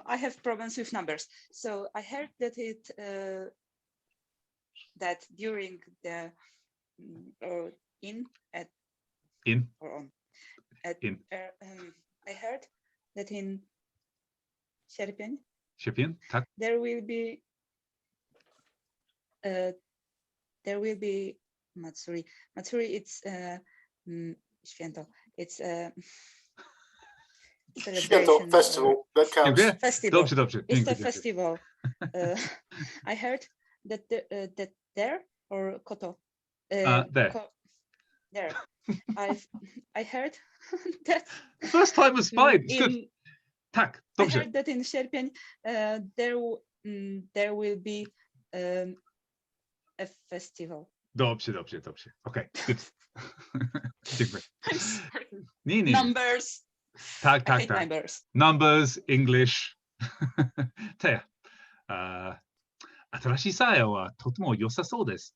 [SPEAKER 9] I have problems with numbers. So I heard that that during the I heard that in Sierpień
[SPEAKER 1] tak.
[SPEAKER 9] there will be Matsuri. Matsuri, it's święto. It's celebration.
[SPEAKER 13] Festival. That counts.
[SPEAKER 9] Festival.
[SPEAKER 1] Dobrze.
[SPEAKER 9] It's a festival. I heard that that there or koto.
[SPEAKER 1] There.
[SPEAKER 9] There. I heard that.
[SPEAKER 1] First time was fine. It's good. Tak. Dobrze.
[SPEAKER 9] I heard that in Sierpień there will be a festival.
[SPEAKER 1] Dobrze. Okay, good. Dziękuję.
[SPEAKER 9] Numbers.
[SPEAKER 1] Tak.
[SPEAKER 9] Numbers.
[SPEAKER 1] Numbers, English. てや。新しいサヤはとても良さそうです。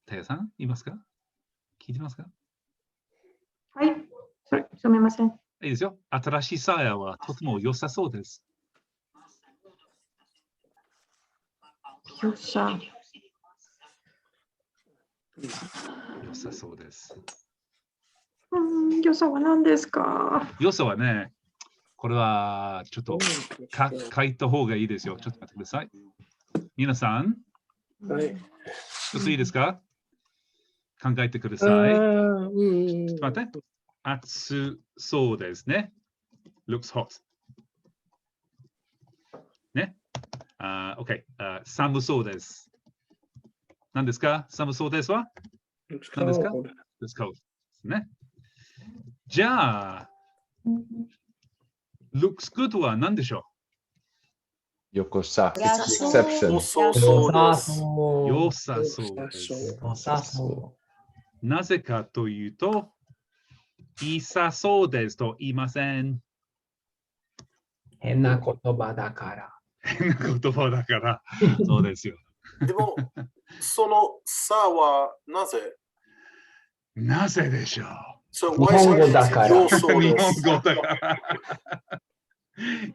[SPEAKER 1] てやさん、いますか？聞いてますか？
[SPEAKER 6] はい。すみません。
[SPEAKER 1] いいですよ。新しいサヤはとても良さそうです。
[SPEAKER 6] 良さそうです。良さは何ですか？
[SPEAKER 1] 良さはね、これはちょっと書いた方がいいですよ。ちょっと待ってください。皆さん、
[SPEAKER 7] はい。
[SPEAKER 1] ちょっといいですか？考えてください。ちょっと待って。暑そうですね。looks hot. ね。OK。寒そうです。何ですか？寒そうですは？
[SPEAKER 7] Looks
[SPEAKER 1] 何ですか？
[SPEAKER 7] cold.
[SPEAKER 1] Looks cold. ね。じゃあ、looks good は何でしょう？
[SPEAKER 3] 横さ。
[SPEAKER 4] 良さそう。
[SPEAKER 3] Exception.
[SPEAKER 13] 良さそうです。
[SPEAKER 1] 良さそうです。
[SPEAKER 12] 良さそ
[SPEAKER 1] なぜかというと、いさそうですと言いません。
[SPEAKER 12] う。変な言葉だから。
[SPEAKER 1] 変な言葉だから。そうですよ。
[SPEAKER 13] でも、そのさはなぜ？
[SPEAKER 1] なぜでしょう。
[SPEAKER 13] So
[SPEAKER 12] 日本語だから。
[SPEAKER 13] 良そう
[SPEAKER 1] 日
[SPEAKER 13] です。
[SPEAKER 1] 本語だから。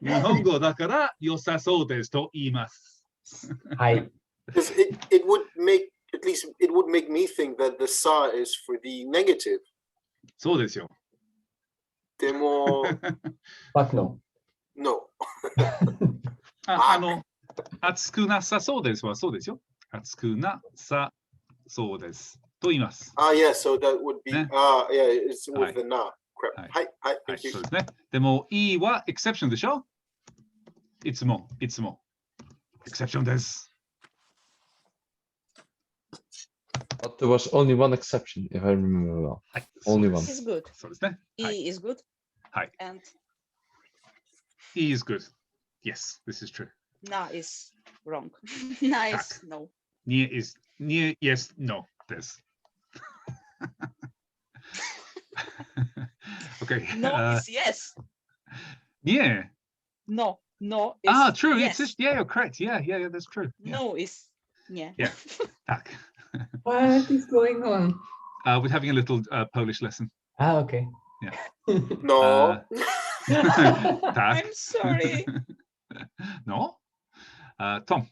[SPEAKER 1] 日本語だから良さそうですと言います。
[SPEAKER 12] はい。
[SPEAKER 13] Because it would make, at least it would make me think that the sa is for the negative.
[SPEAKER 1] そうですよ。
[SPEAKER 13] でも、
[SPEAKER 12] But no.
[SPEAKER 13] no.
[SPEAKER 1] 暑くなさそうですはそうですよ。暑くなさそうですと言います。
[SPEAKER 13] Yeah, so that would be,
[SPEAKER 1] ね。
[SPEAKER 13] yeah, it's with
[SPEAKER 1] はい。
[SPEAKER 13] the na. Correct.
[SPEAKER 1] はい。
[SPEAKER 13] はい、はい、
[SPEAKER 1] はい、
[SPEAKER 13] thank you.
[SPEAKER 1] そうですね。でも、いはエクセプションでしょ？いつも、いつも。エクセプションです。
[SPEAKER 3] But there was only one exception, if I remember well.
[SPEAKER 1] はい。
[SPEAKER 3] Only one.
[SPEAKER 9] Is good.
[SPEAKER 1] そうですね。はい。
[SPEAKER 9] E is good.
[SPEAKER 1] はい。
[SPEAKER 9] And
[SPEAKER 1] E is good. Yes, this is true.
[SPEAKER 9] na is wrong. Na is no.
[SPEAKER 1] Near is near, yes, no, です。Okay.
[SPEAKER 9] No is yes.
[SPEAKER 1] Yeah.
[SPEAKER 9] No, no is
[SPEAKER 1] True.
[SPEAKER 9] yes.
[SPEAKER 1] It's yeah, you're correct. Yeah, that's true. Yeah.
[SPEAKER 9] No is yeah.
[SPEAKER 1] Yeah. Tak.
[SPEAKER 11] What is going on?
[SPEAKER 1] We're having a little Polish lesson.
[SPEAKER 12] Okay.
[SPEAKER 1] Yeah.
[SPEAKER 13] No.
[SPEAKER 1] Tak.
[SPEAKER 9] I'm sorry.
[SPEAKER 1] No. Tom.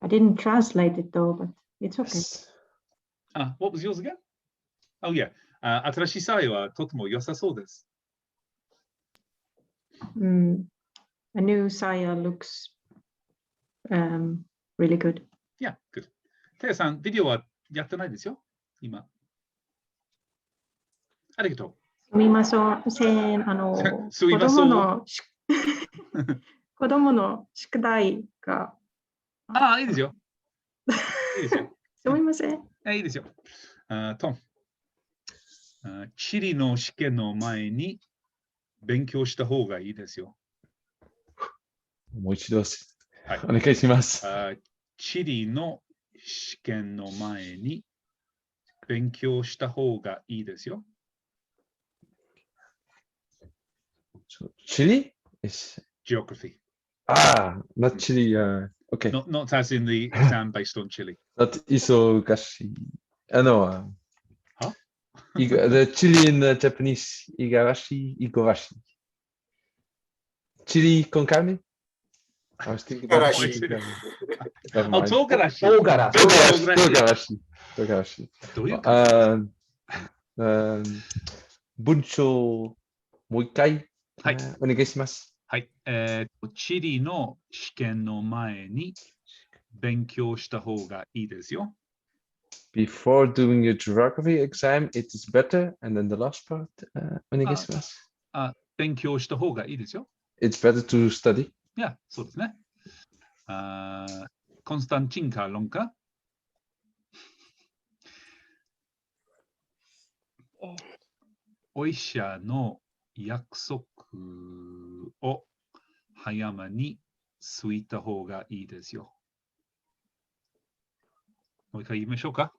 [SPEAKER 6] I didn't translate it though, but it's okay.
[SPEAKER 1] What was yours again? Oh yeah. 新しいさはとても良さそうです。
[SPEAKER 6] A new Saya looks really good.
[SPEAKER 1] Yeah, good. テヤさん、ビデオはやってないですよ、今。ありがとう。
[SPEAKER 6] すみません。
[SPEAKER 1] すみません。
[SPEAKER 6] 子供の宿題が。
[SPEAKER 1] いいですよ。いいですよ。
[SPEAKER 6] すみません。
[SPEAKER 1] いいですよ。トン。地理の試験の前に勉強した方がいいですよ。
[SPEAKER 3] もう一度、お願いします。
[SPEAKER 1] 地理の試験の前に勉強した方がいいですよ。
[SPEAKER 3] Chile is
[SPEAKER 1] geography.
[SPEAKER 3] Not Chile. Okay.
[SPEAKER 1] Not as in the exam based on Chile.
[SPEAKER 3] Not Isogashi. No.
[SPEAKER 1] Huh?
[SPEAKER 3] The Chile in Japanese, Igarashi, Igorashi. Chili con carne? I was thinking about
[SPEAKER 1] Togarashi.
[SPEAKER 3] Togarashi. Buncho もう一回、お願いします。
[SPEAKER 1] はい。地理の試験の前に勉強した方がいいですよ。
[SPEAKER 3] Before doing your geography exam, it is better. And then the last part, お願いします。
[SPEAKER 1] 勉強した方がいいですよ。
[SPEAKER 3] It's better to study.
[SPEAKER 1] いや、そうですね。コンスタンチンカ・ロンカ。お医者の約束を早めに過ぎた方がいいですよ。もう一回言いましょうか。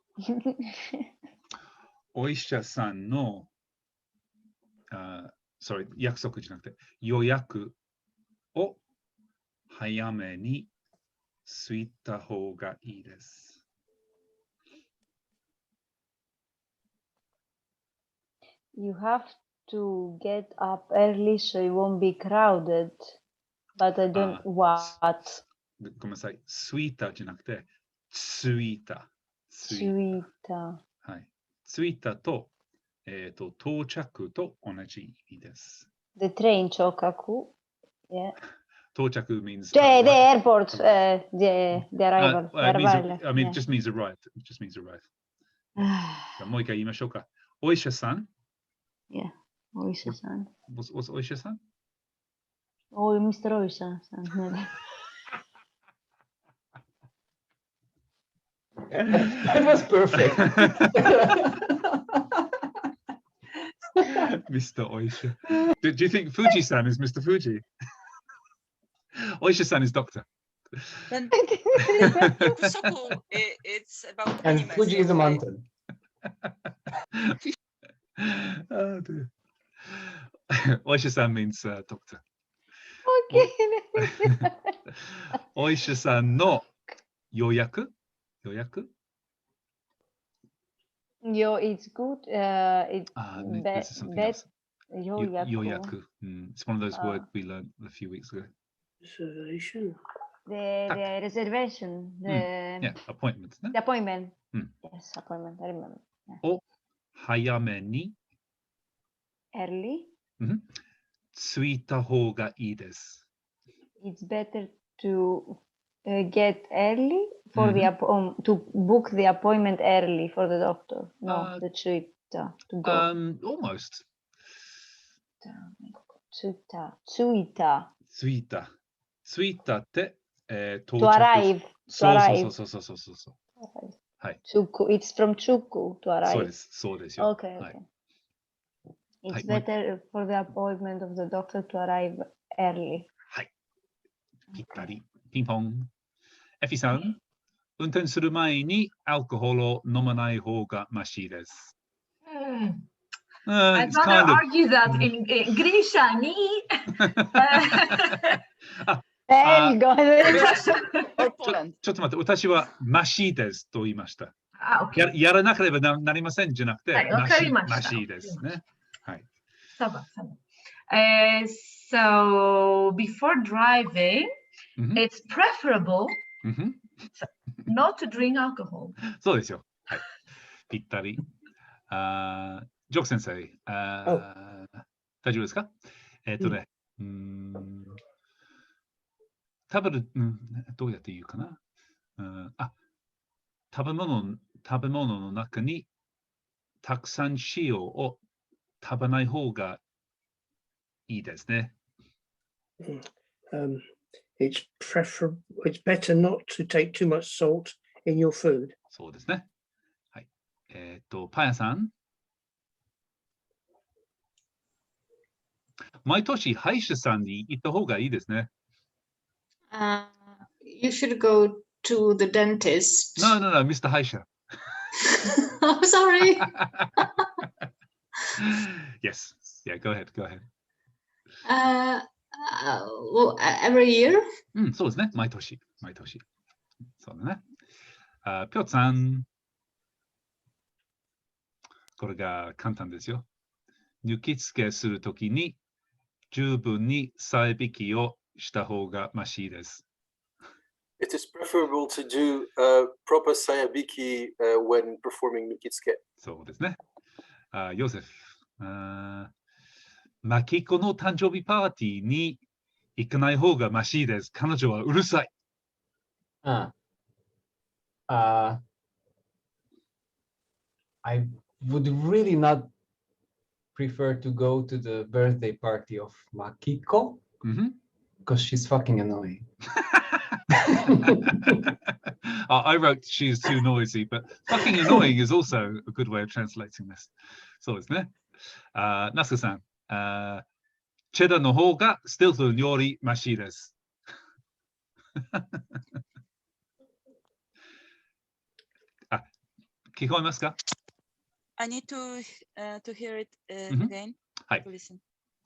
[SPEAKER 1] お医者さんの、約束じゃなくて、予約を早めに過ぎた方がいいです。
[SPEAKER 4] You have to get up early so it won't be crowded, but I don't what.
[SPEAKER 1] ごめんなさい。過ぎたじゃなくて、着いた。
[SPEAKER 4] 着いた。
[SPEAKER 1] はい。着いたと、到着と同じ意味です。
[SPEAKER 4] The train chokaku. Yeah.
[SPEAKER 1] Tochaku means
[SPEAKER 4] The
[SPEAKER 1] arrive.
[SPEAKER 4] airport, the arrival.
[SPEAKER 1] It just means arrived. It just means arrive. もう一回言いましょうか。お医者さん。
[SPEAKER 4] Yeah, お医者さん。
[SPEAKER 1] お医者さん。
[SPEAKER 4] Oh, Mr. お医者さん。
[SPEAKER 12] That was perfect.
[SPEAKER 1] Mr. Oisha. Do you think Fuji-san is Mr. Fuji? Oisha-san is doctor.
[SPEAKER 9] Then Soko, it's about
[SPEAKER 12] And
[SPEAKER 9] animals,
[SPEAKER 12] Fuji is a
[SPEAKER 9] okay?
[SPEAKER 12] mountain.
[SPEAKER 1] Oh dear. Oisha-san means doctor.
[SPEAKER 4] Okay.
[SPEAKER 1] Oisha-san no yoyaku? Yoyaku?
[SPEAKER 4] Yo, it's good. It's
[SPEAKER 1] this is something
[SPEAKER 4] bad.
[SPEAKER 1] else. Yoyaku. It's one of those words we learned a few weeks ago.
[SPEAKER 7] Reservation.
[SPEAKER 4] The reservation.
[SPEAKER 1] Yeah, appointment.
[SPEAKER 4] The appointment. Yes, appointment. I remember. Yeah.
[SPEAKER 1] O hayame ni
[SPEAKER 4] Early.
[SPEAKER 1] tsuita hou ga ii desu.
[SPEAKER 4] It's better to get early for the to book the appointment early for the doctor. No, the tsuita to go.
[SPEAKER 1] Almost.
[SPEAKER 4] Tsuita.
[SPEAKER 1] Tsuita って
[SPEAKER 4] To arrive. To arrive.
[SPEAKER 1] そう。はい。
[SPEAKER 4] Tsuku. It's from Tsuku to arrive.
[SPEAKER 1] そうですよ。
[SPEAKER 4] Okay, okay. It's better for the appointment of the doctor to arrive early.
[SPEAKER 1] はい。ぴったり。ピンポン。エフィさん、運転する前にアルコールを飲まない方がマシです。
[SPEAKER 5] I'd rather argue that in Grisha ni.
[SPEAKER 4] There you go.
[SPEAKER 1] ちょっと待って、私はマシですと言いました。
[SPEAKER 5] Okay.
[SPEAKER 1] やらなければなりませんじゃなくて、
[SPEAKER 5] はい、わかりました。
[SPEAKER 1] マシですね。はい。
[SPEAKER 5] So before driving, it's preferable not to drink alcohol.
[SPEAKER 1] そうですよ。はい。ぴったり。ジョーク先生、大丈夫ですか？食べる、どうやって言うかな？食べ物の中にたくさん塩を食べない方がいいですね。
[SPEAKER 7] It's better not to take too much salt in your food.
[SPEAKER 1] そうですね。はい。パン屋さん。毎年歯医者さんに行った方がいいですね。
[SPEAKER 8] You should go to the dentist.
[SPEAKER 1] No, Mr. 歯医者。
[SPEAKER 8] I'm sorry.
[SPEAKER 1] Yes. Yeah, go ahead.
[SPEAKER 8] Well, every year?
[SPEAKER 1] そうですね。毎年。そうだね。ぴょうさん。これが簡単ですよ。抜き付けするときに十分にさえ引きをした方がましいです。
[SPEAKER 13] It is preferable to do proper sayabiki when performing nukitsuke.
[SPEAKER 1] そうですね。ヨセフ。マキコの誕生日パーティーに行かない方がましいです。彼女はうるさい。
[SPEAKER 12] I would really not prefer to go to the birthday party of Makiko because she's fucking annoying.
[SPEAKER 1] I wrote she's too noisy, but fucking annoying is also a good way of translating this. そうですね。ナスカさん、チェダーの方がステルトよりマシです。聞こえますか？
[SPEAKER 9] I need to hear it again.
[SPEAKER 1] はい。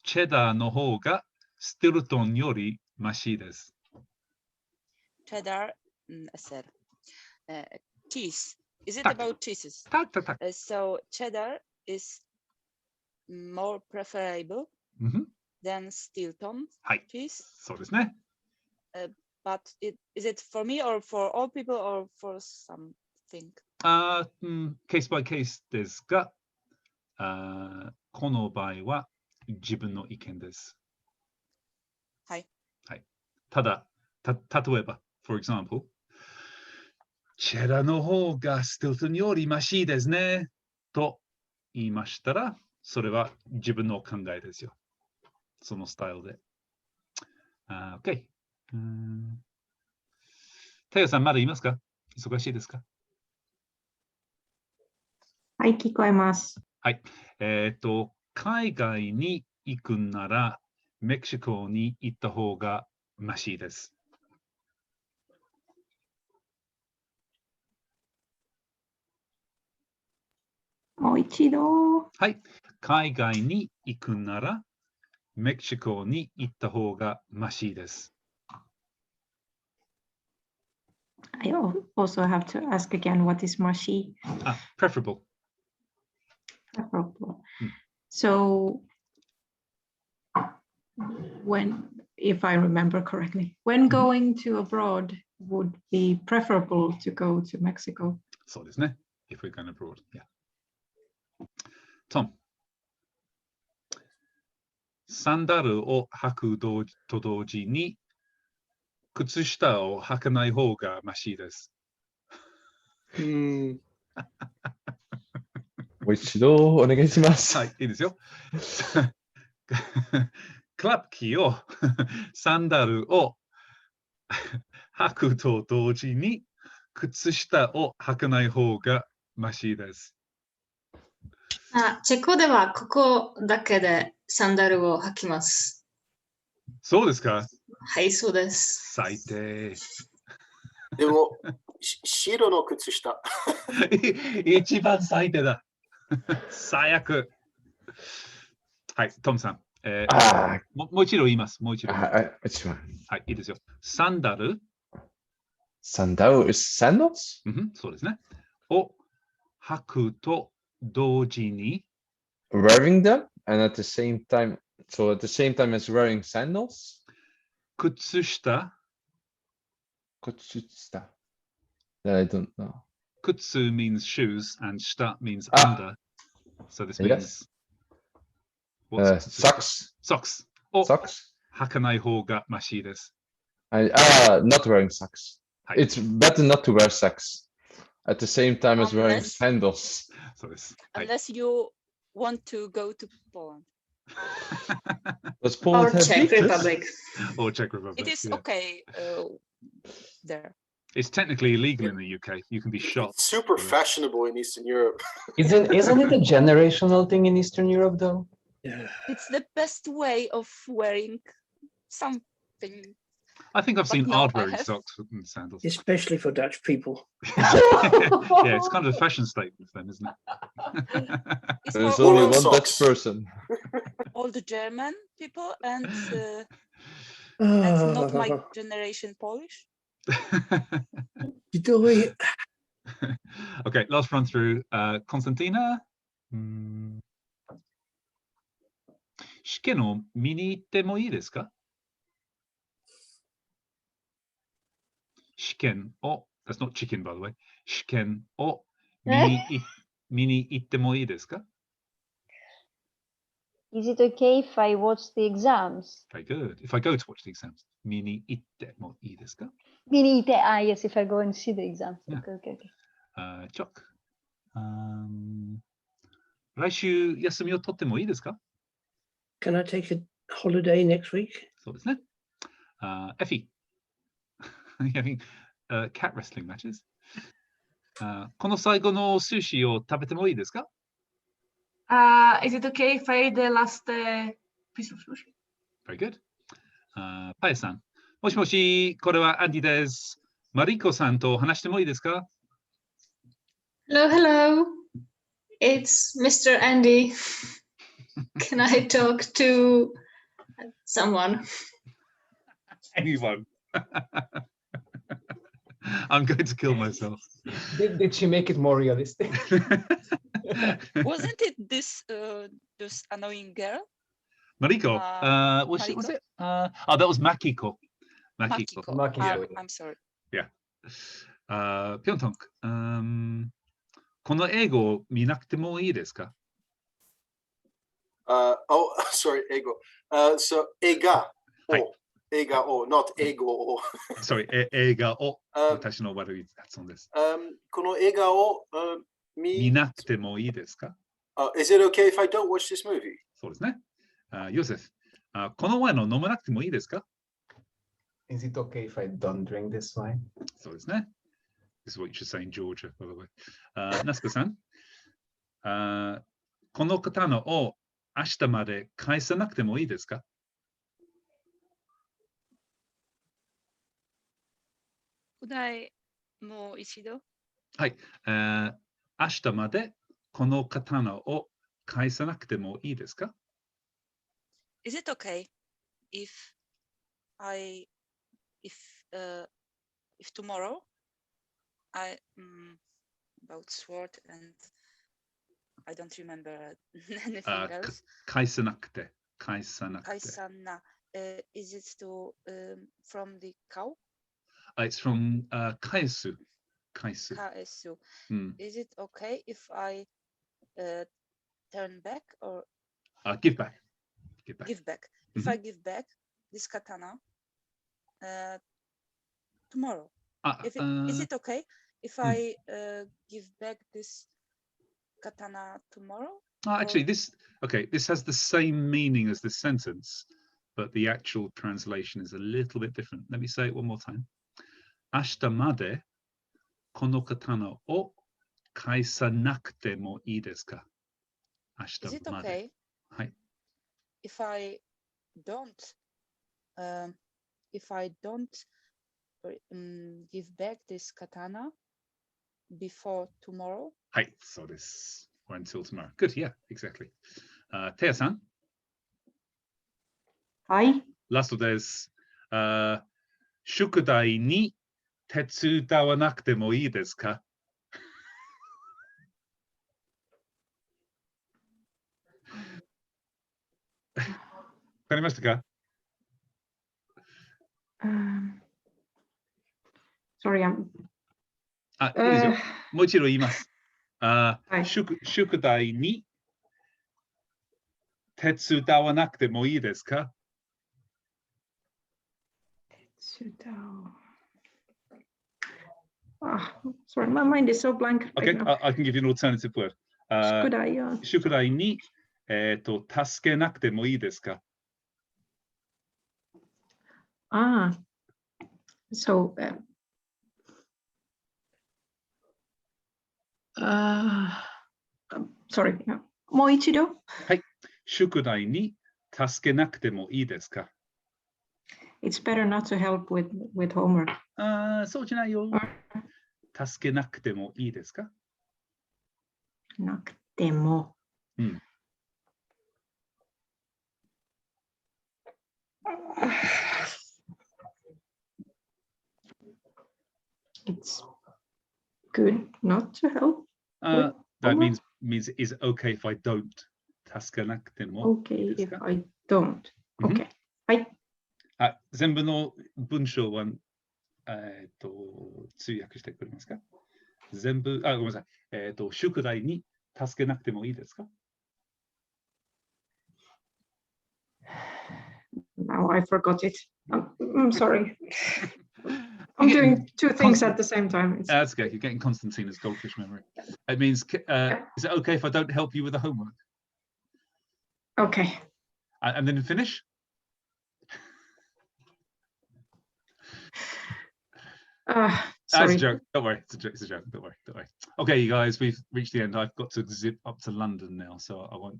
[SPEAKER 1] チェダーの方がステルトンよりマシです。
[SPEAKER 9] Cheddar, sir. Cheese. Is it about cheeses? So cheddar is more preferable than Stilton cheese.
[SPEAKER 1] そうですね。
[SPEAKER 9] But is it for me or for all people or for something?
[SPEAKER 1] ケースバイケースですが、この場合は自分の意見です。
[SPEAKER 9] はい。
[SPEAKER 1] はい。ただ、例えば、for example、チェラの方がステルトンよりマシですね。と言いましたら、それは自分の考えですよ。そのスタイルで。OK。タヨさん、まだ言いますか？忙しいですか？
[SPEAKER 6] はい、聞こえます。
[SPEAKER 1] はい。海外に行くなら、メキシコに行った方がマシです。
[SPEAKER 2] もう一度。
[SPEAKER 1] はい。海外に行くなら、メキシコに行った方がマシです。
[SPEAKER 2] I also have to ask again, what is mashi?
[SPEAKER 1] Preferable.
[SPEAKER 2] Preferable. So, if I remember correctly, when going to abroad would be preferable to go to Mexico.
[SPEAKER 1] そうですね。If we're going abroad, yeah. Tom. サンダルを履くと同時に、靴下を履かない方がマシです。
[SPEAKER 3] もう一度お願いします。
[SPEAKER 1] はい、いいですよ。クラップキーをサンダルを履くと同時に靴下を履かない方がマシです。
[SPEAKER 8] チェコではここだけでサンダルを履きます。
[SPEAKER 1] そうですか？
[SPEAKER 8] はい、そうです。
[SPEAKER 1] 最低。
[SPEAKER 13] でも、白の靴下。
[SPEAKER 1] 一番最低だ。最悪。はい、トムさん。もう一度言います。もう一度。はい、いいですよ。サンダル。
[SPEAKER 3] サンダル is sandals?
[SPEAKER 1] そうですね。を履くと同時に。
[SPEAKER 3] Wearing them and at the same time, so at the same time as wearing sandals?
[SPEAKER 1] 靴下。
[SPEAKER 3] 靴下。That I don't know.
[SPEAKER 1] Kutsu means shoes and shita means under. So this means
[SPEAKER 3] socks.
[SPEAKER 1] Socks.
[SPEAKER 3] Socks.
[SPEAKER 1] 履かない方がマシです。
[SPEAKER 3] Not wearing socks. It's better not to wear socks at the same time as wearing sandals.
[SPEAKER 1] そうです。
[SPEAKER 9] Unless you want to go to Poland.
[SPEAKER 3] Does Poland have
[SPEAKER 8] Czech
[SPEAKER 3] beaches?
[SPEAKER 8] Republic.
[SPEAKER 1] Or Czech Republic.
[SPEAKER 9] It is okay there.
[SPEAKER 1] It's technically illegal in the UK. You can be shot.
[SPEAKER 13] It's super fashionable in Eastern Europe.
[SPEAKER 12] Isn't it a generational thing in Eastern Europe, though?
[SPEAKER 7] Yeah.
[SPEAKER 9] It's the best way of wearing something.
[SPEAKER 1] I think I've seen Ard wearing socks and sandals.
[SPEAKER 7] Especially for Dutch people.
[SPEAKER 1] Yeah, it's kind of a fashion statement for them, isn't it?
[SPEAKER 3] There's only one Dutch person.
[SPEAKER 9] All the German people and not my generation Polish.
[SPEAKER 1] Okay, last run through. Konstantina. 試験を見に行ってもいいですか？試験を、that's not chicken by the way. 試験を見に行ってもいいですか？
[SPEAKER 4] Is it okay if I watch the exams?
[SPEAKER 1] Very good. If I go to watch the exams, 見に行ってもいいですか？
[SPEAKER 4] 見に行って、yes, if I go and see the exams.
[SPEAKER 1] Yeah.
[SPEAKER 4] Okay.
[SPEAKER 1] Chuck. 来週休みを取ってもいいですか？
[SPEAKER 7] Can I take a holiday next week?
[SPEAKER 1] そうですね。Effie. Having cat wrestling matches. この最後の寿司を食べてもいいですか？
[SPEAKER 5] Is it okay if I eat the last piece of sushi?
[SPEAKER 1] Very good. パエさん。もしもし、これはアンディです。マリコさんと話してもいいですか？
[SPEAKER 8] Hello, hello. It's Mr. Andy. Can I talk to someone?
[SPEAKER 1] Anyone. I'm going to kill myself.
[SPEAKER 12] Did she make it more realistic?
[SPEAKER 9] Wasn't it this annoying girl?
[SPEAKER 1] Mariko. Was it? That was Makiko.
[SPEAKER 9] Makiko. I'm sorry.
[SPEAKER 1] Yeah. Pyeongtong. この英語を見なくてもいいですか？
[SPEAKER 13] sorry, ego. So ega. ega o, not ego o.
[SPEAKER 1] Sorry, ega o. 私の悪い発音です。
[SPEAKER 13] この映画を
[SPEAKER 1] 見なくてもいいですか?
[SPEAKER 13] Is it okay if I don't watch this movie?
[SPEAKER 1] そうですね。ヨセフ、このワインを飲まなくてもいいですか?
[SPEAKER 12] Is it okay if I don't drink this wine?
[SPEAKER 1] そうですね。This is what you should say in Georgia, by the way. ナスカさん、この刀を明日まで返さなくてもいいですか?
[SPEAKER 9] お題もう一度。
[SPEAKER 1] はい。明日までこの刀を返さなくてもいいですか?
[SPEAKER 9] Is it okay if tomorrow I about sword and I don't remember anything else.
[SPEAKER 1] 返さなくて。返さなくて。
[SPEAKER 9] 返さな。Is it from the cow?
[SPEAKER 1] It's from 返す。返す。
[SPEAKER 9] 返す。Is it okay if I turn back or
[SPEAKER 1] give back?
[SPEAKER 9] Give back. Give back. If I give back this katana tomorrow, is it okay if I give back this katana tomorrow?
[SPEAKER 1] Actually, this has the same meaning as this sentence, but the actual translation is a little bit different. Let me say it one more time. 明日までこの刀を返さなくてもいいですか? 明日まで。はい。
[SPEAKER 9] If I don't give back this katana before tomorrow?
[SPEAKER 1] はい、そうです。Or until tomorrow. Good, yeah, exactly. テヤさん。
[SPEAKER 2] はい。
[SPEAKER 1] ラストです。宿題に手伝わなくてもいいですか? わかりましたか?
[SPEAKER 2] Sorry,
[SPEAKER 1] いいですよ。もう一度言います。宿題に手伝わなくてもいいですか?
[SPEAKER 2] 手伝う。Sorry, my mind is so blank.
[SPEAKER 1] Okay, I can give you an alternative word. 宿題に助けなくてもいいですか?
[SPEAKER 2] So sorry. もう一度。
[SPEAKER 1] はい。宿題に助けなくてもいいですか?
[SPEAKER 2] It's better not to help with homework.
[SPEAKER 1] そうじゃないよ。助けなくてもいいですか?
[SPEAKER 2] なくても。It's good not to help.
[SPEAKER 1] That means is it okay if I don't? 助けなくても。
[SPEAKER 2] Okay, if I don't. Okay. はい。
[SPEAKER 1] 全部の文章は通訳してくれますか? 全部、ごめんなさい。宿題に助けなくてもいいですか?
[SPEAKER 2] Now I forgot it. I'm sorry. I'm doing two things at the same time.
[SPEAKER 1] That's okay. You're getting Constantina's goldfish memory. It means, is it okay if I don't help you with the homework?
[SPEAKER 2] Okay.
[SPEAKER 1] And then finish? That's a joke. Don't worry. It's a joke. Don't worry. Okay, you guys, we've reached the end. I've got to zip up to London now, so I won't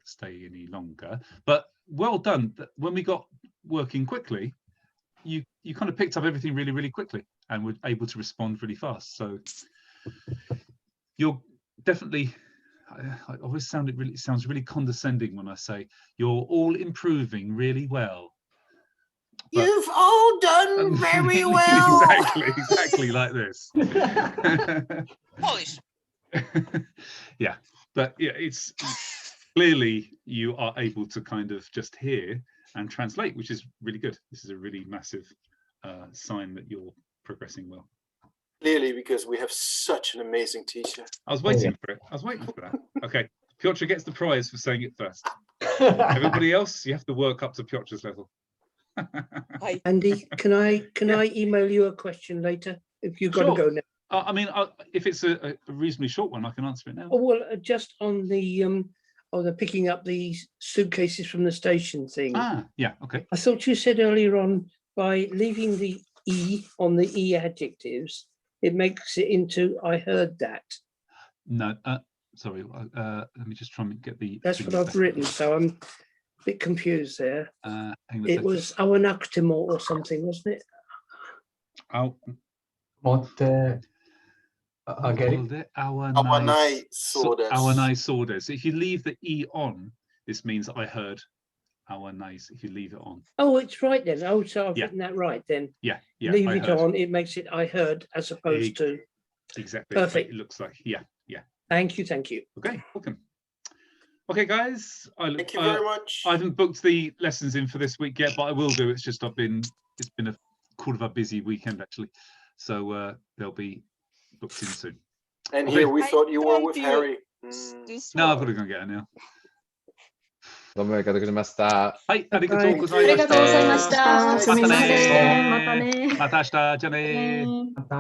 [SPEAKER 1] stay any longer. But well done. When we got working quickly, you kind of picked up everything really, really quickly and were able to respond really fast. So you're definitely, I always sounds really condescending when I say you're all improving really well. But
[SPEAKER 5] you've all done very well.
[SPEAKER 1] exactly like this.
[SPEAKER 9] Polish.
[SPEAKER 1] Yeah, but yeah, it's clearly you are able to kind of just hear and translate, which is really good. This is a really massive sign that you're progressing well.
[SPEAKER 13] Clearly, because we have such an amazing teacher.
[SPEAKER 1] I was waiting for it. I was waiting for that. Okay, Piotr gets the prize for saying it first. Everybody else, you have to work up to Piotr's level.
[SPEAKER 7] Andy, can I email you a question later if you've got
[SPEAKER 1] Sure.
[SPEAKER 7] to go now?
[SPEAKER 1] I mean, if it's a reasonably short one, I can answer it now.
[SPEAKER 7] Oh, well, just on the picking up the suitcases from the station thing.
[SPEAKER 1] Ah, yeah, okay.
[SPEAKER 7] I thought you said earlier on by leaving the E on the E adjectives, it makes it into I heard that.
[SPEAKER 1] No, sorry. Let me just try and get the.
[SPEAKER 7] That's what I've written, so I'm a bit confused there.
[SPEAKER 1] Hang on a
[SPEAKER 7] It
[SPEAKER 1] second.
[SPEAKER 7] was Awanactimo or something, wasn't it?
[SPEAKER 1] Oh,
[SPEAKER 12] What? I get it.
[SPEAKER 1] Our
[SPEAKER 13] Awanai
[SPEAKER 1] nice
[SPEAKER 13] sordes.
[SPEAKER 1] Our nice orders. So if you leave the E on, this means I heard our nice. If you leave it on.
[SPEAKER 7] Oh, it's right then. Oh, so I've
[SPEAKER 1] Yeah.
[SPEAKER 7] written that right then.
[SPEAKER 1] Yeah, yeah.
[SPEAKER 7] Leave
[SPEAKER 1] I
[SPEAKER 7] it
[SPEAKER 1] heard.
[SPEAKER 7] on, it makes it I heard as opposed to.
[SPEAKER 1] Exactly.
[SPEAKER 7] Perfect.
[SPEAKER 1] It looks like, yeah, yeah.
[SPEAKER 7] Thank you, thank you.
[SPEAKER 1] Okay, welcome. Okay, guys.
[SPEAKER 13] Thank you very much.
[SPEAKER 1] I haven't booked the lessons in for this week yet, but I will do. It's just it's been a quarter of a busy weekend actually, so they'll be booked in soon.
[SPEAKER 13] And
[SPEAKER 1] Okay.
[SPEAKER 13] here we thought you were with
[SPEAKER 9] Thank
[SPEAKER 13] Harry.
[SPEAKER 1] No, I've got to go and get her now.
[SPEAKER 3] どうもありがとうございました。
[SPEAKER 1] はい、ありがとうございました。
[SPEAKER 8] ありがとうございました。
[SPEAKER 1] またね
[SPEAKER 6] またね。
[SPEAKER 1] また明日。じゃあね。
[SPEAKER 12] また。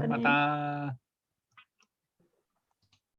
[SPEAKER 1] また。